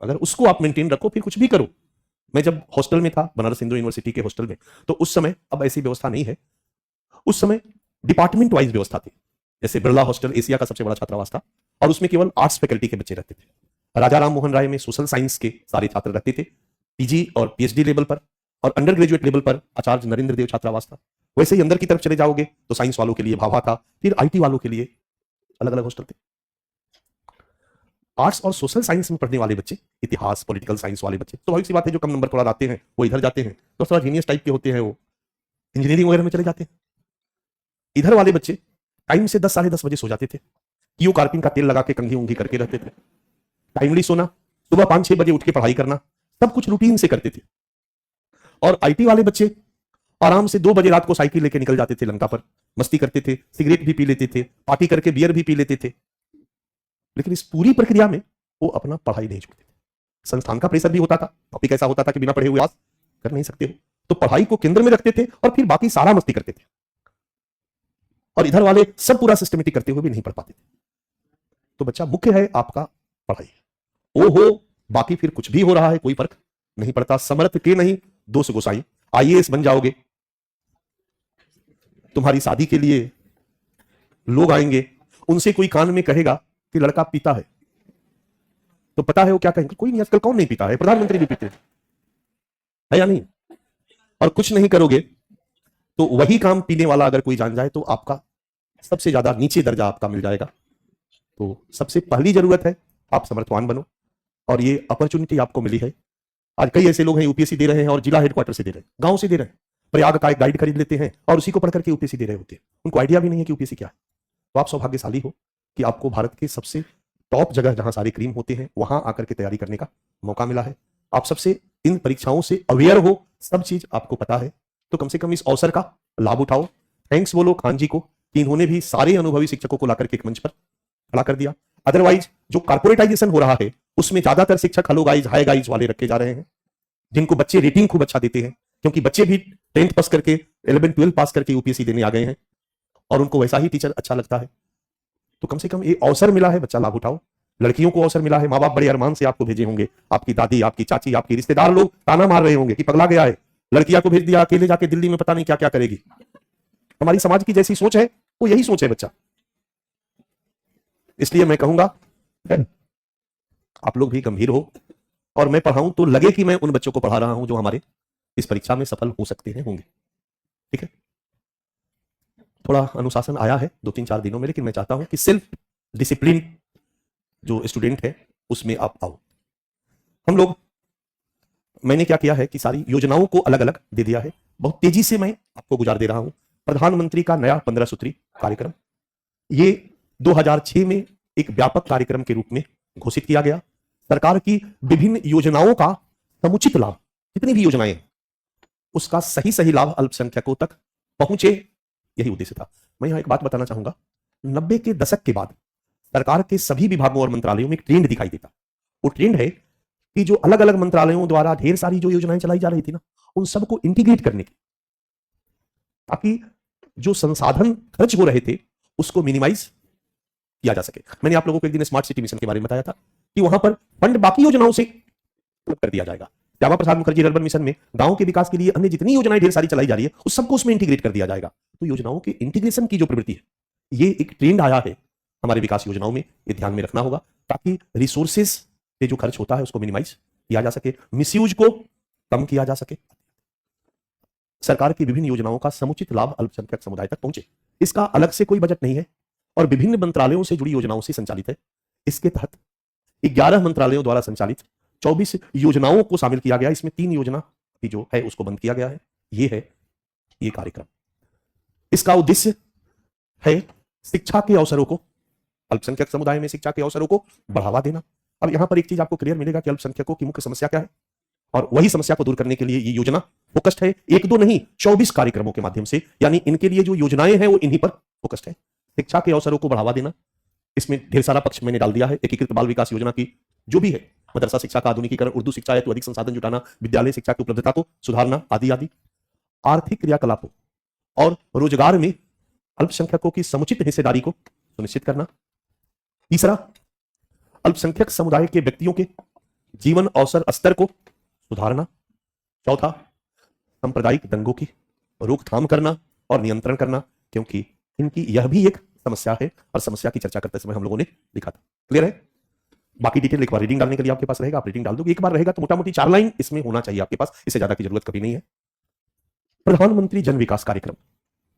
अगर उसको आप मेंटेन रखो फिर कुछ भी करो। मैं जब हॉस्टल में था, बनारस हिंदू यूनिवर्सिटी के हॉस्टल में, तो उस समय, अब ऐसी व्यवस्था नहीं है, उस समय डिपार्टमेंट वाइज व्यवस्था थी। जैसे बिरला हॉस्टल एशिया का सबसे बड़ा छात्रावास था और उसमें केवल आर्ट्स फैकल्टी के बच्चे रहते थे। राजा राम मोहन राय में सोशल साइंस के सारे छात्र रहते थे, पीजी और पीएचडी लेवल पर, और अंडर ग्रेजुएट लेवल पर आचार्य नरेंद्र देव छात्रावास था। वैसे ही अंदर की तरफ चले जाओगे तो साइंस वालों के लिए भाभा था, फिर आईटी वालों के लिए अलग अलग हॉस्टल थे। आर्ट्स और सोशल साइंस में पढ़ने वाले बच्चे, इतिहास, पॉलिटिकल साइंस वाले बच्चे, तो भाई सी बात है जो कम नंबर थोड़ा लाते हैं वो इधर जाते हैं, तो थोड़ा जीनियस टाइप के होते हैं वो इंजीनियरिंग वगैरह में चले जाते हैं। इधर वाले बच्चे टाइम से 10, साढ़े 10 बजे सो जाते थे, कीओ कार्पिन का तेल लगा के कंघी उंघी करके रहते थे, टाइमली सोना, सुबह 5-6 बजे उठ के पढ़ाई करना, सब कुछ रूटीन से करते थे। और आईटी वाले बच्चे आराम से 2 बजे रात को साइकिल लेके निकल जाते थे लंका पर, मस्ती करते थे, सिगरेट भी पी लेते थे, पार्टी करके बियर भी पी लेते थे। लेकिन इस पूरी प्रक्रिया में वो अपना पढ़ाई नहीं छोड़ते थे। संस्थान का प्रेशर भी होता था, टॉपिक ऐसा होता था कि बिना पढ़े हुए पास कर नहीं सकते हो, तो पढ़ाई को केंद्र में रखते थे और फिर बाकी सारा मस्ती करते थे। और इधर वाले सब पूरा सिस्टमेटिक करते हुए भी नहीं पढ़ पाते थे। तो बच्चा, मुख्य है आपका पढ़ाई। ओ हो बाकी फिर कुछ भी हो रहा है कोई फर्क नहीं पड़ता। समर्थ के नहीं दोष गोसाई, आईएएस बन जाओगे, तुम्हारी शादी के लिए लोग आएंगे, उनसे कोई कान में कहेगा कि लड़का पीता है, तो पता है वो क्या कहेंगे? कोई नहीं, आजकल कौन नहीं पीता है, प्रधानमंत्री भी पीते है या नहीं? और कुछ नहीं करोगे तो वही काम पीने वाला अगर कोई जान जाए तो आपका सबसे ज्यादा नीचे दर्जा आपका मिल जाएगा। तो सबसे पहली जरूरत है आप समर्थवान बनो, और ये अपॉर्चुनिटी आपको मिली है। आज कई ऐसे लोग हैं यूपीएससी दे रहे हैं और जिला हेडक्वार्टर से दे रहे हैं, गांव से दे रहे हैं, प्रयाग का एक गाइड खरीद लेते हैं और उसी को पढ़ करके यूपीएससी दे रहे होते हैं। उनको आइडिया भी नहीं है कि यूपीएससी क्या है। तो आप सौभाग्यशाली हो कि आपको भारत के सबसे टॉप जगह जहां सारे क्रीम होते हैं वहां आकर के तैयारी करने का मौका मिला है। आप सबसे इन परीक्षाओं से अवेयर हो, सब चीज आपको पता है, तो कम से कम इस अवसर का लाभ उठाओ। थैंक्स बोलो खान जी को कि इन्होंने भी सारे अनुभवी शिक्षकों को लाकर के एक मंच पर खड़ा कर दिया। अदरवाइज जो कॉर्पोरेटाइजेशन हो रहा है उसमें ज्यादातर शिक्षक हेलो गाइज, हाय गाइज वाले रखे जा रहे हैं, जिनको बच्चे रेटिंग खूब अच्छा देते हैं, क्योंकि बच्चे भी 10th पास करके 11-12 पास करके यूपीएससी देने आ गए हैं और उनको वैसा ही टीचर अच्छा लगता है। तो कम से कम ये अवसर मिला है, बच्चा लाभ उठाओ। लड़कियों को अवसर मिला है, माँ बाप बड़े अरमान से आपको भेजे होंगे, आपकी दादी, आपकी चाची, आपकी रिश्तेदार लोग ताना मार रहे होंगे कि पगला गया है, लड़कियां को भेज दिया अकेले जाके दिल्ली में, पता नहीं क्या क्या करेगी। हमारी समाज की जैसी सोच है वो यही सोच है बच्चा। इसलिए मैं कहूंगा आप लोग भी गंभीर हो और मैं पढ़ाऊं तो लगे कि मैं उन बच्चों को पढ़ा रहा हूं जो हमारे इस परीक्षा में सफल हो सकते हैं, होंगे। ठीक है, थोड़ा अनुशासन आया है 2-3-4 दिनों में, लेकिन मैं चाहता हूं कि सेल्फ डिसिप्लिन जो स्टूडेंट है उसमें आप आओ। हम लोग, मैंने क्या किया है कि सारी योजनाओं को अलग अलग दे दिया है, बहुत तेजी से मैं आपको गुजार दे रहा हूं। प्रधानमंत्री का नया 15 सूत्री कार्यक्रम ये 2006 में एक व्यापक कार्यक्रम के रूप में घोषित किया गया। सरकार की विभिन्न योजनाओं का समुचित लाभ, जितनी भी योजनाएं हैं, उसका सही सही लाभ अल्पसंख्यकों तक पहुंचे, यही उद्देश्य था। मैं यहां एक बात बताना चाहूंगा, 90 के दशक के बाद सरकार के सभी विभागों और मंत्रालयों में एक ट्रेंड दिखाई देता। वो ट्रेंड है कि जो अलग अलग मंत्रालयों द्वारा ढेर सारी जो योजनाएं चलाई जा रही थी ना, उन सबको इंटीग्रेट करने की, ताकि जो संसाधन खर्च हो रहे थे उसको मिनिमाइज किया जा सके। मैंने आप लोगों को एक दिन स्मार्ट सिटी मिशन के बारे में बताया था कि वहां पर फंड बाकी योजनाओं से कर दिया जाएगा। श्यामा प्रसाद मुखर्जी अर्बन मिशन में गांव के विकास के लिए अन्य जितनी योजनाएं ढेर सारी चलाई जा रही है उस सबको उसमें इंटीग्रेट कर दिया जाएगा। तो योजनाओं के इंटीग्रेशन की जो प्रवृत्ति है, ये एक ट्रेंड आया है हमारे विकास योजनाओं में, ये ध्यान में रखना होगा, ताकि रिसोर्सेज से जो खर्च होता है उसको मिनिमाइज किया जा सके, मिसयूज को कम किया जा सके, सरकार की विभिन्न योजनाओं का समुचित लाभ अल्पसंख्यक समुदाय तक पहुंचे। इसका अलग से कोई बजट नहीं है और विभिन्न मंत्रालयों से जुड़ी योजनाओं से संचालित है। इसके तहत 11 मंत्रालयों द्वारा संचालित 24 योजनाओं को शामिल किया गया। इसमें 3 योजना की जो है उसको बंद किया गया है। ये है ये कार्यक्रम। इसका उद्देश्य है शिक्षा के अवसरों को, अल्पसंख्यक समुदाय में शिक्षा के अवसरों को बढ़ावा देना। अब यहां पर एक चीज आपको क्लियर मिलेगा कि अल्पसंख्यकों की मुख्य समस्या क्या है, और वही समस्या को दूर करने के लिए ये योजना फोकस्ड है। 1-2 नहीं, 24 कार्यक्रमों के माध्यम से, यानी इनके लिए जो योजनाएं हैं वो इन्हीं पर फोकस्ड है। शिक्षा के अवसरों को बढ़ावा देना, इसमें ढेर सारा पक्ष मैंने डाल दिया है। एकीकृत बाल विकास योजना की जो भी है, मदरसा शिक्षा का आधुनिकीकरण, उर्दू शिक्षा है तो अधिक संसाधन जुटाना, विद्यालय शिक्षा की उपलब्धता को सुधारना, आदि आदि। आर्थिक क्रियाकलापों और रोजगार में अल्पसंख्यकों की समुचित हिस्सेदारी को सुनिश्चित करना। तीसरा, अल्पसंख्यक समुदाय के व्यक्तियों के जीवन अवसर स्तर को सुधारना। चौथा, सांप्रदायिक दंगों की रोकथाम करना और नियंत्रण करना, क्योंकि इनकी यह भी एक समस्या है और समस्या की चर्चा करते समय हम लोगों ने लिखा था। क्लियर है? बाकी डिटेल एक बार रीडिंग डालने के लिए आपके पास रहेगा, आप रीडिंग डाल दोगे। एक बार रहेगा तो मोटा मोटी 4 लाइन इसमें होना चाहिए आपके पास, इससे ज्यादा की जरूरत कभी नहीं है। प्रधानमंत्री जन विकास कार्यक्रम,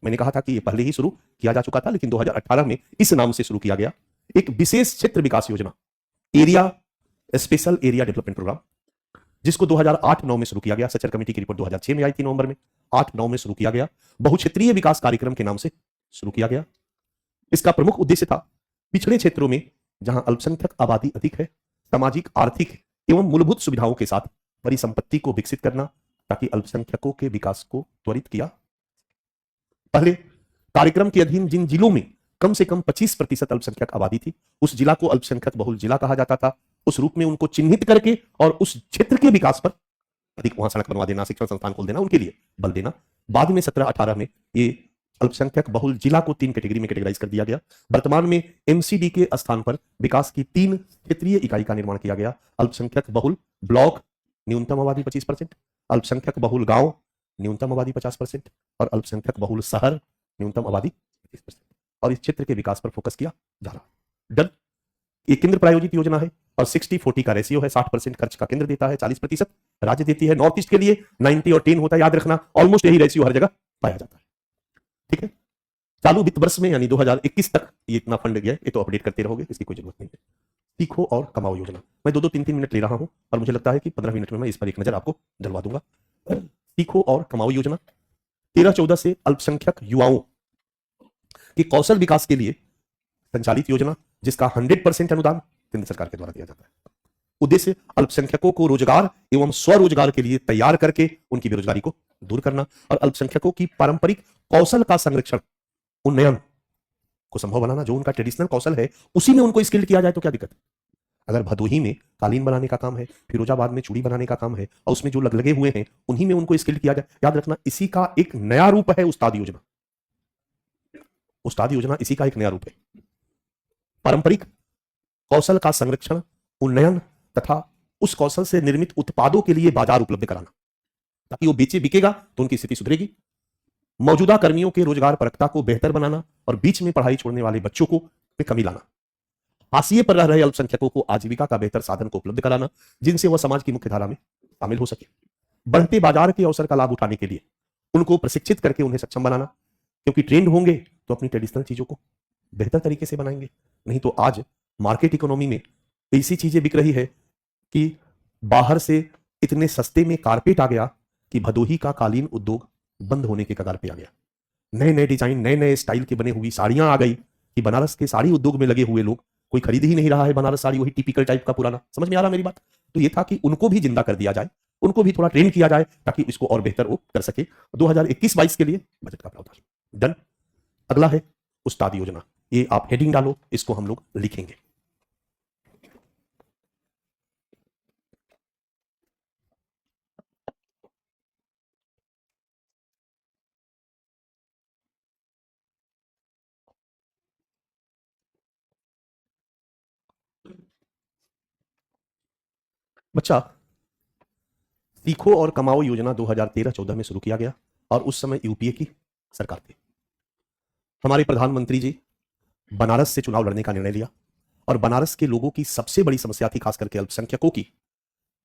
मैंने कहा था कि ये पहले ही शुरू किया जा चुका था, लेकिन 2018 में इस नाम से शुरू किया गया। एक विशेष क्षेत्र विकास योजना, area special area development programme, जिसको 2008-9 में शुरू किया गया। सचर कमेटी की रिपोर्ट 2006 में आई थी, नवंबर में। 8-9 में शुरू किया गया। बहुक्षेत्रीय विकास कार्यक्रम के नाम से शुरू किया गया। इसका प्रमुख उद्देश्य था पिछड़े क्षेत्रों में जहां अल्पसंख्यक आबादी अधिक है, सामाजिक, आर्थिक एवं मूलभूत सुविधाओं के साथ परिसंपत्ति को विकसित करना, ताकि अल्पसंख्यकों के विकास को त्वरित किया। पहले कार्यक्रम के अधीन जिन जिलों में कम से कम 25% अल्पसंख्यक आबादी थी, उस जिला को अल्पसंख्यक बहुल जिला कहा जाता था। उस रूप में उनको चिन्हित करके और उस क्षेत्र के विकास पर अधिक वहां सड़क बनवा देना, शिक्षण संस्थान खोल देना, उनके लिए बल देना। बाद में 17-18 में ये अल्पसंख्यक बहुल जिला को 3 कैटेगरी में कैटेगराइज कर दिया गया। वर्तमान में एमसीडी के स्थान पर विकास की 3 क्षेत्रीय इकाई का निर्माण किया गया। अल्पसंख्यक बहुल ब्लॉक, न्यूनतम आबादी 25%, अल्पसंख्यक बहुल गांव, न्यूनतम आबादी 50%, और अल्पसंख्यक बहुल शहर, न्यूनतम आबादी 25%। और इस क्षेत्र के विकास पर फोकस किया जा रहा है। डन। ये केंद्र प्रायोजित योजना है और 60-40 का रेशियो है। 60% खर्च का केंद्र देता है, 40% राज्य देती है। नॉर्थ ईस्ट के लिए 90 और 10 होता है, याद रखना। ऑलमोस्ट यही रेशियो हर जगह पाया जाता है। ठीक है? चालू वित्त वर्ष में यानी 2021 तक ये इतना फंड गया, ये तो अपडेट करते रहोगे, इसकी कोई जरूरत नहीं है। सीखो और कमाओ योजना, मैं 2-2, 3-3 मिनट ले रहा हूं और मुझे लगता है कि 15 मिनट में मैं इस पर एक नजर आपको दिलवा दूंगा। सीखो और कमाओ योजना 13-14 से अल्पसंख्यक युवाओं के कौशल विकास के लिए संचालित योजना, जिसका 100% अनुदान केंद्र सरकार के द्वारा दिया जाता है। उद्देश्य अल्पसंख्यकों को रोजगार एवं स्वरोजगार के लिए तैयार करके उनकी बेरोजगारी को दूर करना और अल्पसंख्यकों की पारंपरिक कौशल का संरक्षण, उन्नयन को संभव बनाना। जो उनका ट्रेडिशनल कौशल है उसी में उनको स्किल्ड किया जाए तो क्या दिक्कत है? अगर भदोही में कालीन बनाने का काम है, फिरोजाबाद में चूड़ी बनाने का काम है और उसमें जो लगे हुए हैं उन्हीं में उनको स्किल्ड किया जाए, याद रखना इसी का एक नया रूप है उस्ताद योजना। उस्ताद योजना इसी का एक नया रूप है। पारंपरिक कौशल का संरक्षण, उन्नयन तथा उस कौशल से निर्मित उत्पादों के लिए बाजार उपलब्ध कराना, ताकि वो बेचे बिकेगा तो उनकी स्थिति सुधरेगी। मौजूदा कर्मियों के रोजगार परकता को बेहतर बनाना और बीच में पढ़ाई छोड़ने वाले बच्चों को में कमी लाना। हाशिए पर रह रहे अल्पसंख्यकों को आजीविका का बेहतर साधन को उपलब्ध कराना, जिनसे वह समाज की मुख्य धारा में शामिल हो सके। बढ़ते बाजार के अवसर का लाभ उठाने के लिए उनको प्रशिक्षित करके उन्हें सक्षम बनाना, क्योंकि ट्रेंड होंगे तो अपनी ट्रेडिशनल चीजों को बेहतर तरीके से बनाएंगे। नहीं तो आज मार्केट इकोनॉमी में ऐसी चीजें बिक रही है कि बाहर से इतने सस्ते में कारपेट आ गया कि भदोही का कालीन उद्योग बंद होने के कगार पे आ गया। नए नए डिजाइन, नए नए स्टाइल के बने हुई साड़ियां आ गई कि बनारस के साड़ी उद्योग में लगे हुए लोग कोई खरीद ही नहीं रहा है बनारस साड़ी, वही टिपिकल टाइप का पुराना। समझ में आ रहा मेरी बात? तो ये था कि उनको भी जिंदा कर दिया जाए, उनको भी थोड़ा ट्रेन किया जाए ताकि इसको और बेहतर वो कर सके। 2021-22 के लिए बजट का प्रावधान डन। अगला है उस्ताद योजना। ये आप हेडिंग डालो, इसको हम लोग लिखेंगे। बच्चा, सीखो और कमाओ योजना 2013-14 में शुरू किया गया और उस समय यूपीए की सरकार थी। हमारे प्रधानमंत्री जी बनारस से चुनाव लड़ने का निर्णय लिया और बनारस के लोगों की सबसे बड़ी समस्या थी, खास करके अल्पसंख्यकों की,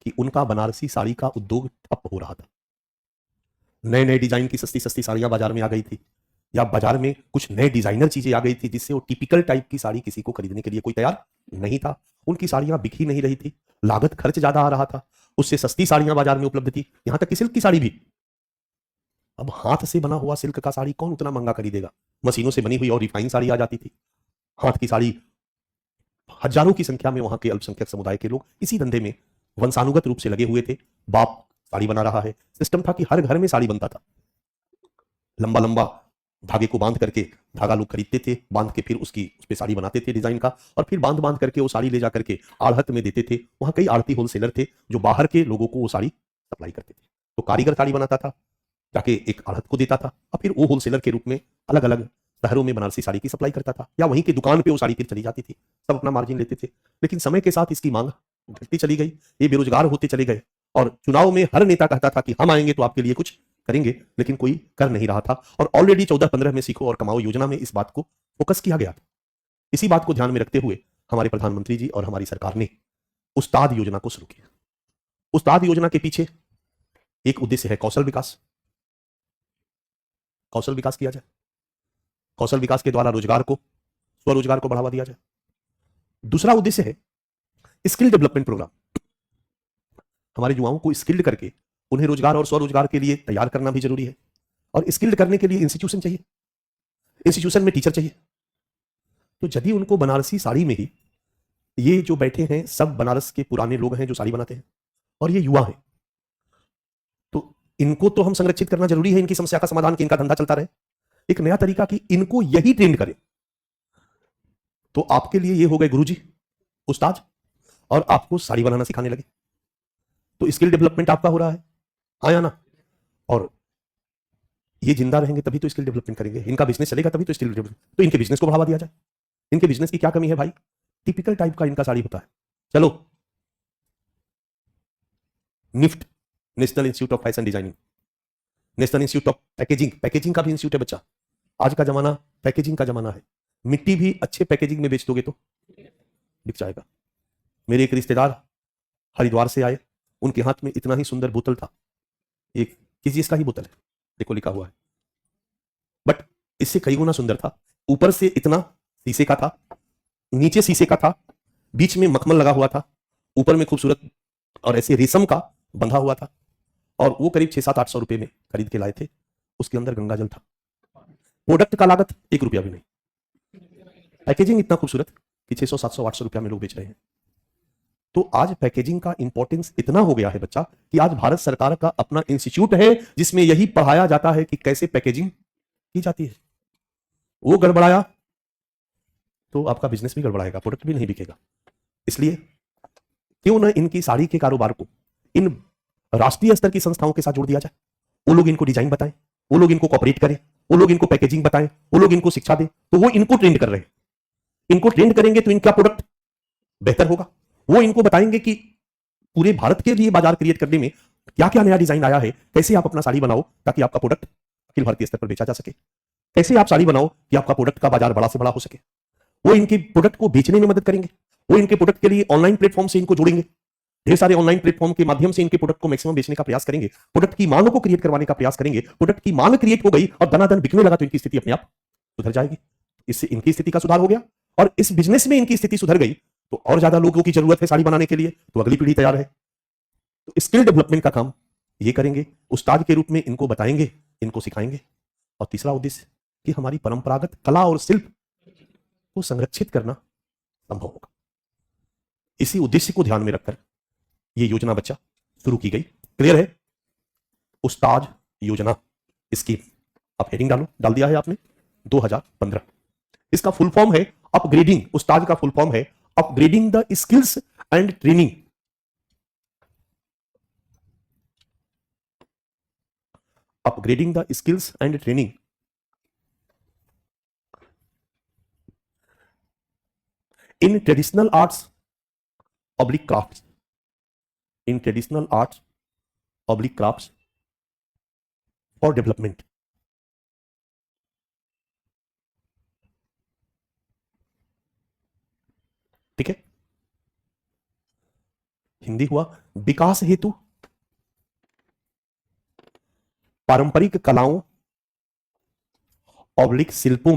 कि उनका बनारसी साड़ी का उद्योग ठप हो रहा था। नए नए डिजाइन की सस्ती सस्ती साड़ियां बाजार में आ गई थी, या बाजार में कुछ नए डिजाइनर चीजें आ गई थी जिससे वो टिपिकल टाइप की साड़ी किसी को खरीदने के लिए कोई तैयार नहीं था। उनकी साड़ियां बिक ही नहीं रही थी, लागत खर्च ज्यादा आ रहा था, उससे सस्ती साड़ियां बाजार में उपलब्ध थी, यहां तक कि सिल्क की साड़ी भी। अब हाथ से बना हुआ सिल्क का साड़ी कौन उतना महंगा खरीदेगा? मशीनों से बनी हुई और रिफाइन साड़ी आ जाती थी। हाथ की साड़ी हजारों की संख्या में वहां के अल्पसंख्यक समुदाय के लोग इसी धंधे में वंशानुगत रूप से लगे हुए थे। बाप साड़ी बना रहा है, सिस्टम था कि हर घर में साड़ी बनता था। लंबा लंबा धागे को बांध करके धागा लोग खरीदते थे, बांध के फिर उस पर साड़ी बनाते थे डिजाइन का, और फिर बांध बांध करके वो साड़ी ले जा करके आढ़त में देते थे। वहां कई आड़ती होलसेलर थे जो बाहर के लोगों को वो साड़ी सप्लाई करते थे। तो कारीगर साड़ी बनाता था, जाके एक आढ़त को देता था, और फिर वो होलसेलर के रूप में अलग अलग शहरों में बनारसी साड़ी की सप्लाई करता था, या वहीं की दुकान पे वो साड़ी फिर चली जाती थी। सब अपना मार्जिन लेते थे। लेकिन समय के साथ इसकी मांग घटती चली गई, ये बेरोजगार होते चले गए, और चुनाव में हर नेता कहता था कि हम आएंगे तो आपके लिए कुछ करेंगे, लेकिन कोई कर नहीं रहा था। और ऑलरेडी 14-15 में सीखो और कमाओ योजना में इस बात को फोकस किया गया था। इसी बात को ध्यान में रखते हुए हमारे प्रधानमंत्री जी और हमारी सरकार ने उस्ताद योजना को शुरू किया। उस्ताद योजना के पीछे एक उद्देश्य है कौशल विकास। कौशल विकास किया जाए, कौशल विकास के द्वारा रोजगार को, स्वरोजगार को बढ़ावा दिया जाए। दूसरा उद्देश्य है स्किल डेवलपमेंट प्रोग्राम। हमारे युवाओं को स्किल्ड करके उन्हें रोजगार और स्वरोजगार के लिए तैयार करना भी जरूरी है, और स्किल्ड करने के लिए इंस्टीट्यूशन चाहिए, इंस्टीट्यूशन में टीचर चाहिए। तो यदि उनको बनारसी साड़ी में ही, ये जो बैठे हैं सब बनारस के पुराने लोग हैं जो साड़ी बनाते हैं, और ये युवा है, तो इनको तो हम संरक्षित करना जरूरी है, इनकी समस्या का समाधान, कि इनका धंधा चलता रहे। एक नया तरीका कि इनको यही ट्रेंड करें। तो आपके लिए ये हो गए गुरुजी, उस्ताद, और आपको साड़ी बनाना सिखाने लगे। तो स्किल डेवलपमेंट आपका हो रहा है, आया ना? और ये जिंदा रहेंगे तभी तो स्किल डेवलपमेंट करेंगे, इनका बिजनेस चलेगा तभी तो स्किल डेवलपमेंट। तो इनके बिजनेस को बढ़ावा दिया जाए। इनके बिजनेस की क्या कमी है भाई? टिपिकल टाइप का इनका साड़ी होता है। चलो, NIFT, national institute of fashion designing, national institute of packaging, packaging का भी इंस्टीट्यूट है बच्चा। आज का जमाना पैकेजिंग का जमाना है। मिट्टी भी अच्छे पैकेजिंग में बेच दोगे तो बिक जाएगा। मेरे एक रिश्तेदार हरिद्वार से आए, उनके हाथ में इतना ही सुंदर बोतल था, एक किस चीज का ही बोतल है, देखो लिखा हुआ है, बट इससे कई गुना सुंदर था। ऊपर से इतना शीशे का था, नीचे शीशे का था, बीच में मखमल लगा हुआ था, ऊपर में खूबसूरत और ऐसे रेशम का बंधा हुआ था, और वो करीब 600-800 रुपए में खरीद के लाए थे। उसके अंदर गंगाजल था। प्रोडक्ट का लागत 1 रुपया भी नहीं, पैकेजिंग इतना खूबसूरत कि 600-700-800 रुपया में लोग बेच रहे हैं। तो आज पैकेजिंग का इंपॉर्टेंस इतना हो गया है बच्चा, कि आज भारत सरकार का अपना इंस्टीट्यूट है जिसमें यही पढ़ाया जाता है कि कैसे पैकेजिंग की जाती है। वो गड़बड़ाया तो आपका बिजनेस भी गड़बड़ाएगा, प्रोडक्ट भी नहीं बिकेगा। इसलिए क्यों ना इनकी साड़ी के कारोबार को इन राष्ट्रीय स्तर की संस्थाओं के साथ जोड़ दिया जाए। वो लोग इनको डिजाइन बताएं, वो लोग इनको कॉपरेट करें, वो लोग इनको पैकेजिंग बताएं, वो लोग इनको शिक्षा दें, तो वो इनको ट्रेंड कर रहे हैं। इनको ट्रेंड करेंगे तो इनका प्रोडक्ट बेहतर होगा। वो इनको बताएंगे कि पूरे भारत के लिए बाजार क्रिएट करने में क्या क्या नया डिजाइन आया है, कैसे आप अपना साड़ी बनाओ ताकि आपका प्रोडक्ट अखिल भारतीय स्तर पर बेचा जा सके, कैसे आप साड़ी बनाओ कि आपका प्रोडक्ट का बाजार बड़ा से बड़ा हो सके। वो इनके प्रोडक्ट को बेचने में मदद करेंगे। वो इनके प्रोडक्ट के लिए ऑनलाइन प्लेटफॉर्म से इनको जोड़ेंगे। ढेर सारे ऑनलाइन प्लेटफॉर्म के माध्यम से इनके प्रोडक्ट को मैक्सिमम बेचने का प्रयास करेंगे, प्रोडक्ट की मांग को क्रिएट करवाने का प्रयास करेंगे। प्रोडक्ट की मांग क्रिएट हो गई और धनाधन बिकने लगा तो इनकी स्थिति अपने आप सुधर जाएगी। इससे इनकी स्थिति का सुधार हो गया, और इस बिजनेस में इनकी स्थिति सुधर गई तो और ज्यादा लोगों की जरूरत है साड़ी बनाने के लिए, तो अगली पीढ़ी तैयार है। तो स्किल डेवलपमेंट का काम ये करेंगे, उस्ताद के रूप में इनको बताएंगे, इनको सिखाएंगे। और तीसरा उद्देश्य कि हमारी परंपरागत कला और शिल्प को संरक्षित करना संभव होगा। इसी उद्देश्य को ध्यान में रखकर यह योजना बच्चा शुरू की गई। क्लियर है? उस्ताद योजना स्कीम, आप हेडिंग डाल दिया है आपने 2015। इसका फुल फॉर्म है अपग्रेडिंग, उस्ताद का फुल फॉर्म है upgrading the skills and training, upgrading the skills and training in traditional arts oblique crafts, in traditional arts oblique crafts for development. ठीक है, हिंदी हुआ विकास हेतु पारंपरिक कलाओं ऑब्लिक शिल्पों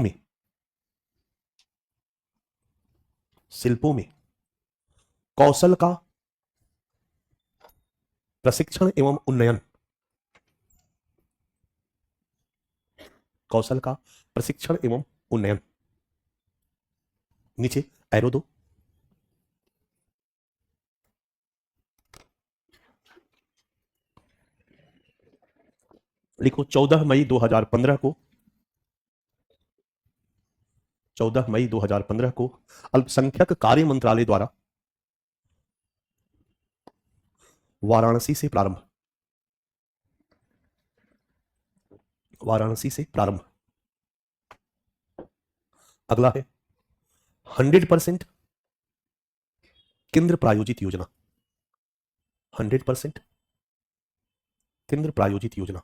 में कौशल का प्रशिक्षण एवं उन्नयन, कौशल का प्रशिक्षण एवं उन्नयन। नीचे एरो दो। लिखो 14 मई 2015 को, 14 मई 2015 को अल्पसंख्यक कार्य मंत्रालय द्वारा वाराणसी से प्रारंभ, वाराणसी से प्रारंभ। अगला है 100% केंद्र प्रायोजित योजना, 100% केंद्र प्रायोजित योजना।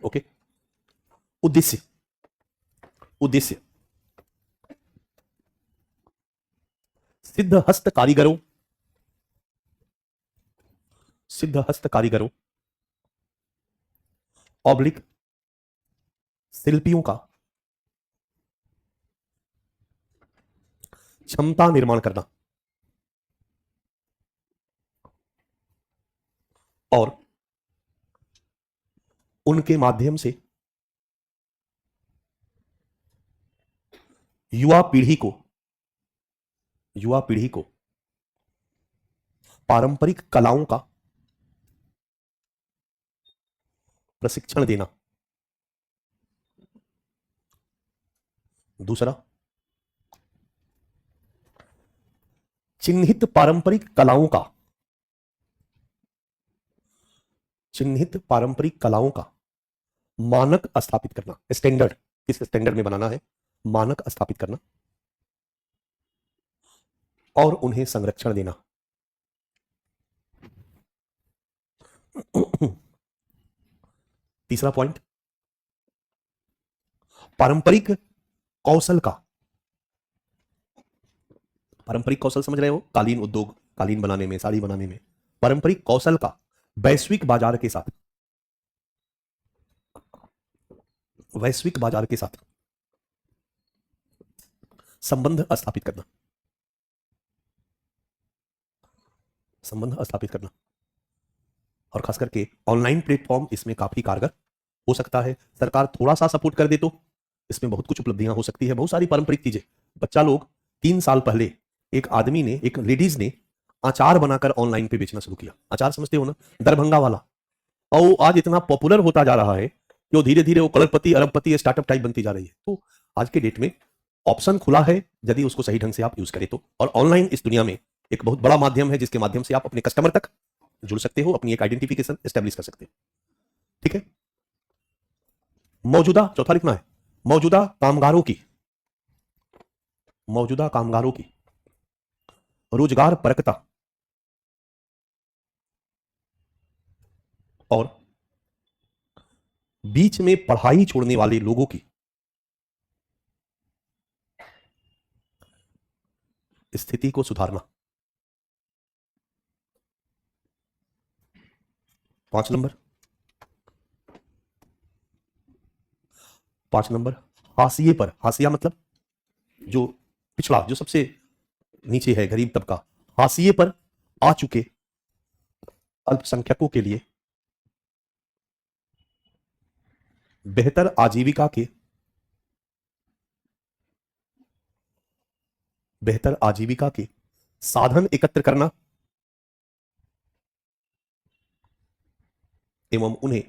ओके, उद्देश्य, उद्देश्य सिद्ध हस्त कारीगरों, सिद्ध हस्त कारीगरों ऑब्लिक शिल्पियों का क्षमता निर्माण करना और उनके माध्यम से युवा पीढ़ी को पारंपरिक कलाओं का प्रशिक्षण देना। दूसरा, चिन्हित पारंपरिक कलाओं का, चिन्हित पारंपरिक कलाओं का मानक स्थापित करना, स्टैंडर्ड, किस स्टैंडर्ड में बनाना है, मानक स्थापित करना और उन्हें संरक्षण देना। तीसरा पॉइंट, पारंपरिक कौशल का, पारंपरिक कौशल समझ रहे हो, कालीन उद्योग, कालीन बनाने में, साड़ी बनाने में, पारंपरिक कौशल का वैश्विक बाजार के साथ, वैश्विक बाजार के साथ संबंध स्थापित करना, संबंध स्थापित करना। और खास करके ऑनलाइन प्लेटफॉर्म इसमें काफी कारगर हो सकता है। सरकार थोड़ा सा सपोर्ट कर दे तो इसमें बहुत कुछ उपलब्धियां हो सकती है। बहुत सारी पारंपरिक चीजें, बच्चा लोग 3 साल पहले एक आदमी ने, एक लेडीज ने अचार बनाकर ऑनलाइन पे बेचना शुरू किया। अचार समझते हो ना, दरभंगा वाला। और वो आज इतना पॉपुलर होता जा रहा है कि वो धीरे धीरे वो करोड़पति, अरबपति, स्टार्टअप टाइप बनती जा रही है। तो आज के डेट में ऑप्शन खुला है, यदि उसको सही ढंग से आप यूज करें तो। और ऑनलाइन इस दुनिया में एक बहुत बड़ा माध्यम है जिसके माध्यम से आप अपने कस्टमर तक जुड़ सकते हो, अपनी एक आइडेंटिफिकेशन एस्टेब्लिश कर सकते हो। ठीक है, मौजूदा, चौथा लिखना है, मौजूदा कामगारों की, मौजूदा कामगारों की रोजगार परकता और बीच में पढ़ाई छोड़ने वाले लोगों की स्थिति को सुधारना। 5 नंबर, 5 नंबर, हाशिए पर, हाशिया मतलब जो पिछड़ा, जो सबसे नीचे है, गरीब तबका, हाशिए पर आ चुके अल्पसंख्यकों के लिए बेहतर आजीविका के बेहतर आजीविका के साधन एकत्र करना एवं उन्हें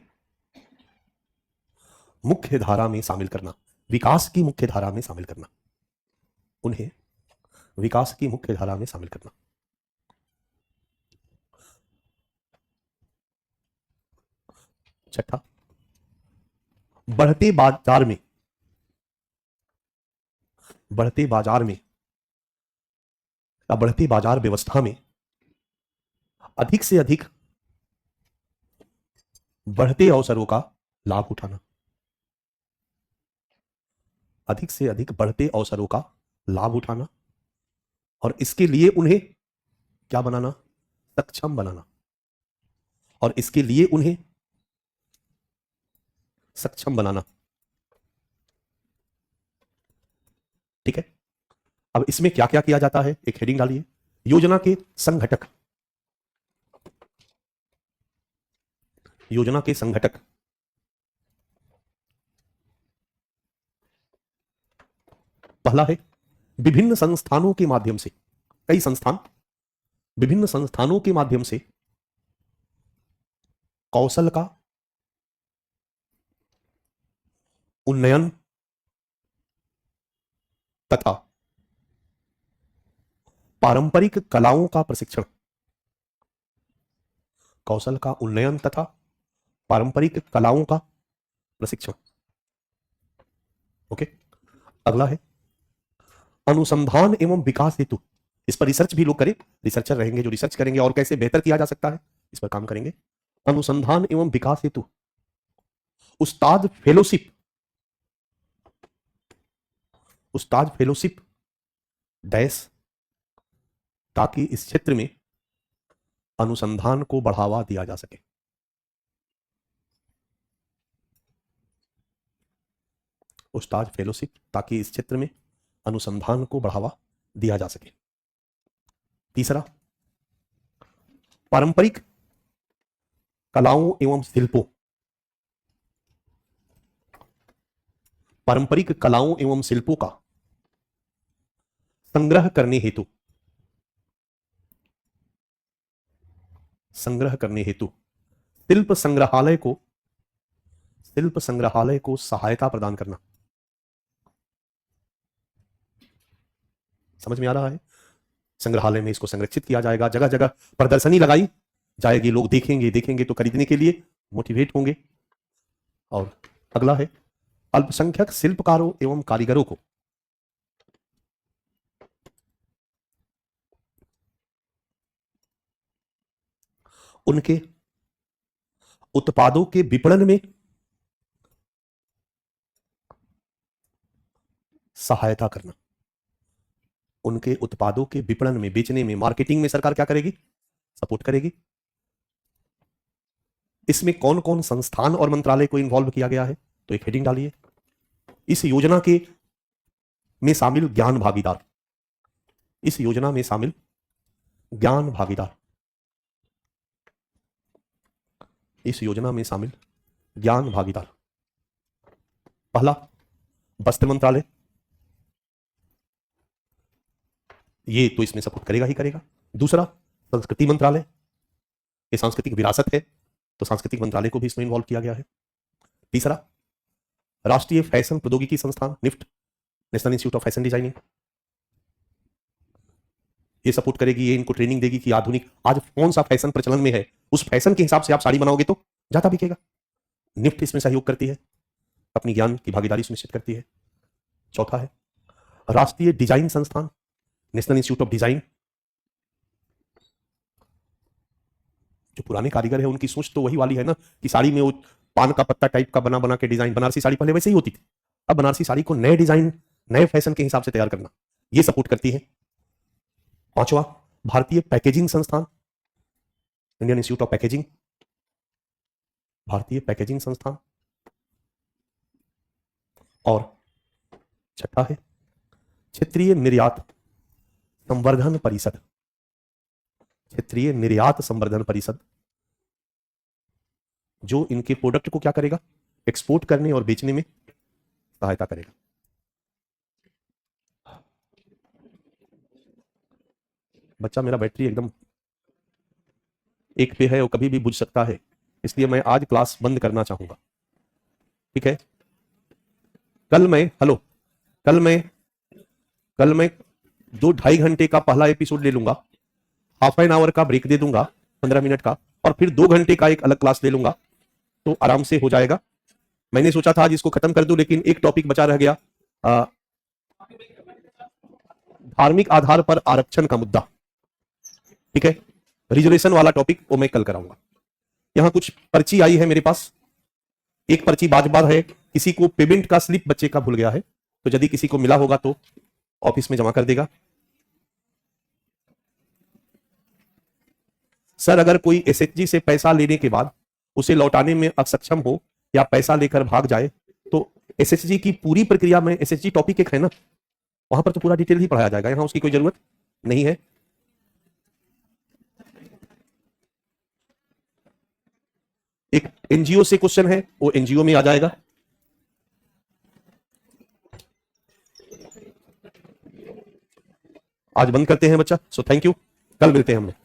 मुख्य धारा में शामिल करना, विकास की मुख्य धारा में शामिल करना, उन्हें विकास की मुख्य धारा में शामिल करना। छठा, बढ़ते बाजार में या बढ़ती बाजार व्यवस्था में अधिक से अधिक बढ़ते अवसरों का लाभ उठाना, अधिक से अधिक बढ़ते अवसरों का लाभ उठाना, और इसके लिए उन्हें क्या बनाना, सक्षम बनाना, और इसके लिए उन्हें सक्षम बनाना। ठीक है, अब इसमें क्या क्या किया जाता है, एक हेडिंग डालिए, योजना के संघटक। योजना के संघटक पहला है विभिन्न संस्थानों के माध्यम से, कई संस्थान, विभिन्न संस्थानों के माध्यम से कौशल का उन्नयन तथा पारंपरिक कलाओं का प्रशिक्षण, कौशल का उन्नयन तथा पारंपरिक कलाओं का प्रशिक्षण। ओके, अगला है अनुसंधान एवं विकास हेतु, इस पर रिसर्च भी लोग करें, रिसर्चर रहेंगे जो रिसर्च करेंगे और कैसे बेहतर किया जा सकता है इस पर काम करेंगे। अनुसंधान एवं विकास हेतु उस्ताद फेलोशिप, उस्ताद फेलोशिप डैश, ताकि इस क्षेत्र में अनुसंधान को बढ़ावा दिया जा सके। उस्ताद फेलोशिप ताकि इस क्षेत्र में अनुसंधान को बढ़ावा दिया जा सके। तीसरा, पारंपरिक कलाओं एवं शिल्पों, पारंपरिक कलाओं एवं शिल्पों का संग्रह करने हेतु, संग्रह करने हेतु शिल्प संग्रहालय को सहायता प्रदान करना। समझ में आ रहा है? संग्रहालय में इसको संरक्षित किया जाएगा, जगह जगह प्रदर्शनी लगाई जाएगी, लोग देखेंगे तो खरीदने के लिए मोटिवेट होंगे। और अगला है अल्पसंख्यक शिल्पकारों एवं कारीगरों को उनके उत्पादों के विपणन में सहायता करना, उनके उत्पादों के विपणन में, बेचने में, मार्केटिंग में सरकार क्या करेगी, सपोर्ट करेगी। इसमें कौन कौन संस्थान और मंत्रालय को इन्वॉल्व किया गया है, तो एक हेडिंग डालिए, इस योजना के में शामिल ज्ञान भागीदार, इस योजना में शामिल ज्ञान भागीदार, इस योजना में शामिल ज्ञान भागीदार। पहला वस्त्र मंत्रालय, ये तो इसमें सपोर्ट करेगा ही करेगा। दूसरा संस्कृति मंत्रालय, ये सांस्कृतिक विरासत है तो सांस्कृतिक मंत्रालय को भी इसमें इन्वॉल्व किया गया है। तीसरा राष्ट्रीय फैशन प्रौद्योगिकी संस्थान NIFT, national institute of fashion designing, ये सपोर्ट करेगी, ये इनको ट्रेनिंग देगी कि आधुनिक आज कौन सा फैशन प्रचलन में है, उस फैशन के हिसाब से आप साड़ी बनाओगे तो ज्यादा बिकेगा। निफ्ट इसमें सहयोग करती है, अपनी ज्ञान की भागीदारी सुनिश्चित करती है। चौथा है राष्ट्रीय डिजाइन संस्थान, नेशनल इंस्टीट्यूट ऑफ डिजाइन, जो पुराने कारीगर है उनकी सोच तो वही वाली है ना कि साड़ी में वो पान का पत्ता टाइप का बना बना के डिजाइन, बनारसी साड़ी पहले वैसे ही होती थी, अब बनारसी साड़ी को नए डिजाइन, नए फैशन के हिसाब से तैयार करना, ये सपोर्ट करती है। पांचवा भारतीय पैकेजिंग संस्थान, इंडियन इंस्टीट्यूट ऑफ पैकेजिंग, भारतीय पैकेजिंग संस्थान। और छठा है क्षेत्रीय निर्यात संवर्धन परिषद, क्षेत्रीय निर्यात संवर्धन परिषद, जो इनके प्रोडक्ट को क्या करेगा, एक्सपोर्ट करने और बेचने में सहायता करेगा। बच्चा मेरा बैटरी एकदम एक पे है, वो कभी भी बुझ सकता है, इसलिए मैं आज क्लास बंद करना चाहूंगा। ठीक है, कल मैं हेलो कल मैं 2-2.5 घंटे का पहला एपिसोड ले लूंगा, हाफ एन आवर का ब्रेक दे दूंगा 15 मिनट का, और फिर 2 घंटे का एक अलग क्लास ले लूंगा, तो आराम से हो जाएगा। मैंने सोचा था आज इसको खत्म कर दूं, लेकिन एक टॉपिक बचा रह गया, धार्मिक आधार पर आरक्षण का मुद्दा। ठीक है, रिजर्वेशन वाला टॉपिक वो मैं कल कराऊंगा। यहां कुछ पर्ची आई है मेरे पास, एक पर्ची बाज-बाज है, किसी को पेमेंट का स्लिप बच्चे का भूल गया है, तो यदि किसी को मिला होगा तो ऑफिस में जमा कर देगा। सर, अगर कोई एसएचजी से पैसा लेने के बाद उसे लौटाने में असक्षम हो या पैसा लेकर भाग जाए, तो एसएचजी की पूरी प्रक्रिया में, एसएचजी टॉपिक एक है ना, वहां पर तो पूरा डिटेल ही पढ़ाया जाएगा, यहां उसकी कोई जरूरत नहीं है। एक एनजीओ से क्वेश्चन है, वो एनजीओ में आ जाएगा। आज बंद करते हैं बच्चा, सो थैंक यू, कल मिलते हैं हम लोग।